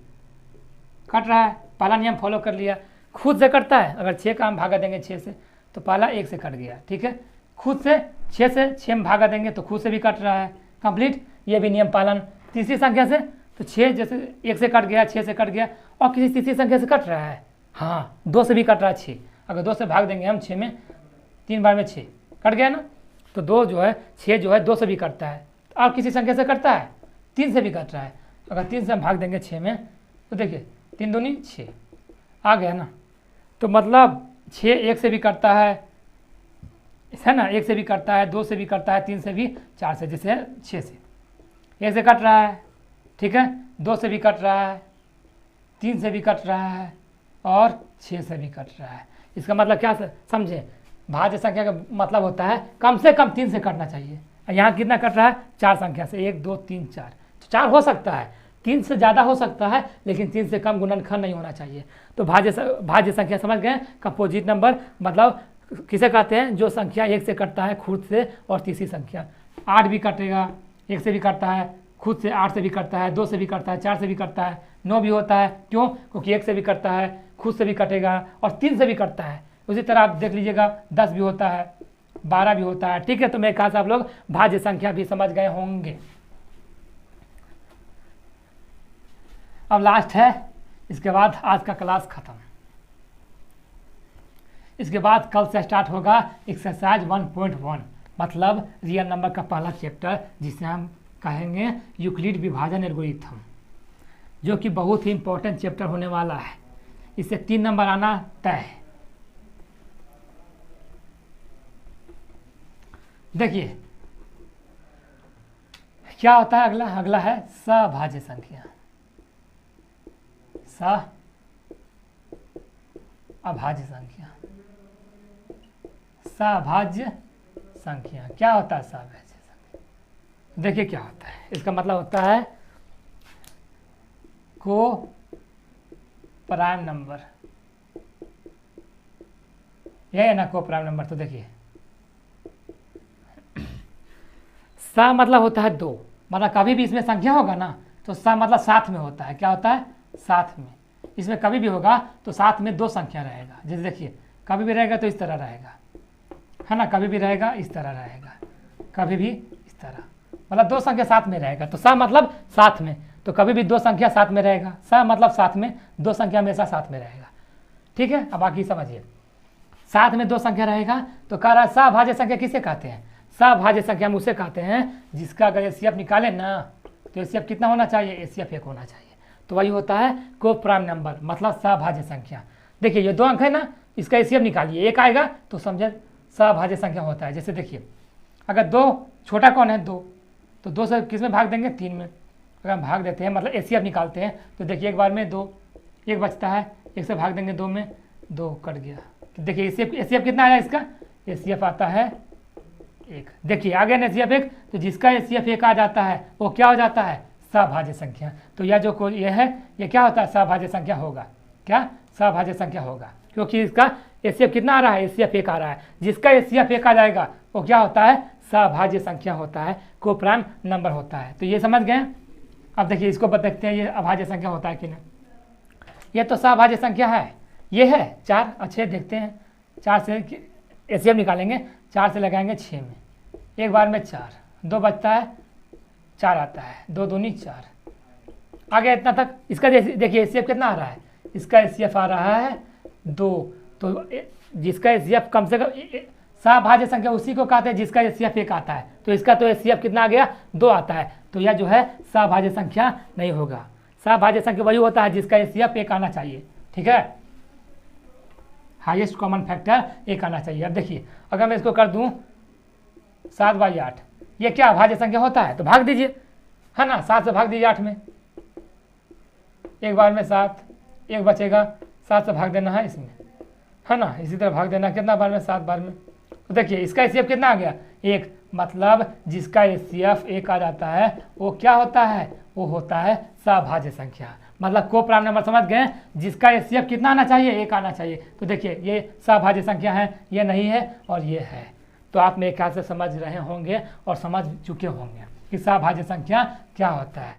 कट रहा है, पहला नियम फॉलो कर लिया। खुद से कटता है, अगर 6 का हम भागा देंगे 6 से, तो पहला 1 से कट गया, ठीक है, खुद से 6 में भागा देंगे तो खुद से भी कट रहा है, कंप्लीट, ये भी नियम पालन। तीसरी संख्या से, तो 6 जैसे 1 से कट गया, 6 से कट गया, और किसी तीसरी संख्या से कट रहा है, हाँ 2 से भी कट रहा है 6, अगर 2 से भाग देंगे हम 6 में, 3 बार में 6 कट गया ना, तो 2 जो है 6 जो है 2 से भी कटता है, और किसी संख्या से कटता है 3 से भी कट रहा है, अगर 3 से हम भाग देंगे 6 में, तो देखिए 3 दूनी 6 आ गया ना, तो मतलब 6 1 से भी कटता है, है ना, 1 से भी कटता है, 2 से भी कटता है, 3 से भी, 4 से, जैसे 6 से 1 से कट रहा है, ठीक है, 2 से भी कट रहा है, 3 से भी कट रहा है और 6 से भी कट रहा है। इसका मतलब क्या समझे, भाज्य संख्या का मतलब होता है कम से कम 3 से कटना चाहिए। यहाँ कितना कट रहा है, 4 संख्या से, 1 2 3 4, तो 4 हो सकता है, 3 से ज़्यादा हो सकता है, लेकिन 3 से कम गुणनखंड नहीं होना चाहिए। तो भाज्य संख्या समझ गए, कंपोजिट नंबर मतलब किसे कहते हैं, जो संख्या 1 से कटता है खुद से, और तीसरी संख्या 8 भी कटेगा, 1 से भी कटता है खुद से, 8 से भी कटता है, 2 से भी कटता है, 4 से भी कटता है, 9 भी होता है, क्यों, क्योंकि 1 से भी कटता है, खुद से भी कटेगा और 3 से भी कटता है। उसी तरह आप देख लीजिएगा 10 भी होता है, 12 भी होता है, ठीक है। तो मैं कहा था आप लोग भाज्य संख्या भी समझ गए होंगे। अब लास्ट है, इसके बाद आज का क्लास खत्म। इसके बाद कल से स्टार्ट होगा एक्सरसाइज 1.1 मतलब रियल नंबर का पहला चैप्टर, जिसे हम कहेंगे यूक्लिड विभाजन एल्गोरिथम, जो कि बहुत ही इंपॉर्टेंट चैप्टर होने वाला है। इससे 3 नंबर आना तय है। देखिए क्या होता है, अगला है सभाज्य संख्या, अभाज्य संख्या। सभाज्य संख्या क्या होता है, सभाज्य संख्या देखिए क्या होता है, इसका मतलब होता है को प्राइम नंबर, यह है ना को प्राइम नंबर। तो देखिए सा मतलब होता है 2, मतलब कभी भी इसमें संख्या होगा ना तो सा मतलब साथ में होता है, क्या होता है, साथ में। इसमें कभी भी होगा तो साथ में 2 संख्या रहेगा, जैसे देखिए कभी भी रहेगा तो इस तरह रहेगा, है ना, कभी भी रहेगा इस तरह रहेगा, कभी भी इस तरह, मतलब 2 संख्या साथ में रहेगा। तो सा मतलब साथ में, तो कभी भी 2 संख्या साथ में रहेगा, सा मतलब साथ में, 2 संख्या हमेशा साथ में रहेगा, ठीक है। अब बाकी समझिए, साथ में 2 संख्या रहेगा तो कह रहा है सभाज्य संख्या किसे कहते हैं, सभाज्य संख्या हम उसे कहते हैं जिसका अगर एचसीएफ निकाले ना तो एचसीएफ कितना होना चाहिए, एचसीएफ 1 होना चाहिए। तो वही होता है को प्राइम नंबर मतलब सभाज्य संख्या। देखिए ये 2 अंक है ना, इसका एचसीएफ निकालिए, 1 आएगा तो समझे सभाज्य संख्या होता है। जैसे देखिए अगर 2 छोटा कौन है 2, तो 2 से किस में भाग देंगे, 3 में। अगर हम भाग देते हैं मतलब एचसीएफ निकालते हैं तो देखिए एक बार में 2, 1 बचता है, 1 से भाग देंगे 2 में, 2 कट गया। देखिए एचसीएफ कितना आया इसका, एचसीएफ आता है 1। देखिए आ गया ना एचसीएफ 1, तो जिसका एचसीएफ 1 आ जाता है वो क्या हो जाता है, सभाज्य संख्या। तो यह जो ये है ये क्या होता है, सभाज्य संख्या होगा, क्या सभाज्य संख्या होगा, क्योंकि इसका एचसीएफ कितना आ रहा है, एचसीएफ 1 आ रहा है। जिसका एचसीएफ 1 आ जाएगा वो क्या होता है, सभाज्य संख्या होता है, को प्राइम नंबर होता है। तो ये समझ गए। अब देखिए इसको देखते हैं ये अभाज्य संख्या होता है कि नहीं। ये तो सभाज्य संख्या है, ये है 4, अच्छे देखते हैं, 4 से एचसीएफ निकालेंगे, 4 से लगाएंगे 6 में, एक बार में 4, 2 बचता है, 4 आता है, 2 दूनी 4 आ गया इतना तक। इसका देखिए एचसीएफ कितना आ रहा है, इसका एचसीएफ आ रहा है 2। तो जिसका एचसीएफ कम से कम, सभाज्य संख्या उसी को कहते हैं जिसका एचसीएफ 1 आता है। तो इसका तो एचसीएफ कितना आ गया, 2 आता है। तो यह जो है सभाज्य संख्या नहीं होगा। सभाज्य संख्या वही होता है जिसका एचसीएफ 1 आना चाहिए, ठीक है, हाईएस्ट कॉमन फैक्टर 1 आना चाहिए। अब देखिए अगर मैं इसको कर दूं 7/8, ये क्या अभाज्य संख्या होता है, तो भाग दीजिए, है ना, 7 से भाग दीजिए 8 में, एक बार में 7, 1 बचेगा, 7 से भाग देना है इसमें, है ना, इसी तरह भाग देना, कितना बार में, 7 बार में। तो देखिए इसका एचसीएफ कितना आ गया, 1, मतलब जिसका एचसीएफ 1 आ जाता है वो क्या होता है, वो होता है सभाज्य संख्या, मतलब को प्राइम नंबर। समझ गए, जिसका एचसीएफ कितना आना चाहिए, 1 आना चाहिए। तो देखिए ये सभाज्य संख्या है, ये नहीं है और ये है। तो आप मेरे ख्याल से समझ रहे होंगे और समझ चुके होंगे कि सभाज्य संख्या क्या होता है।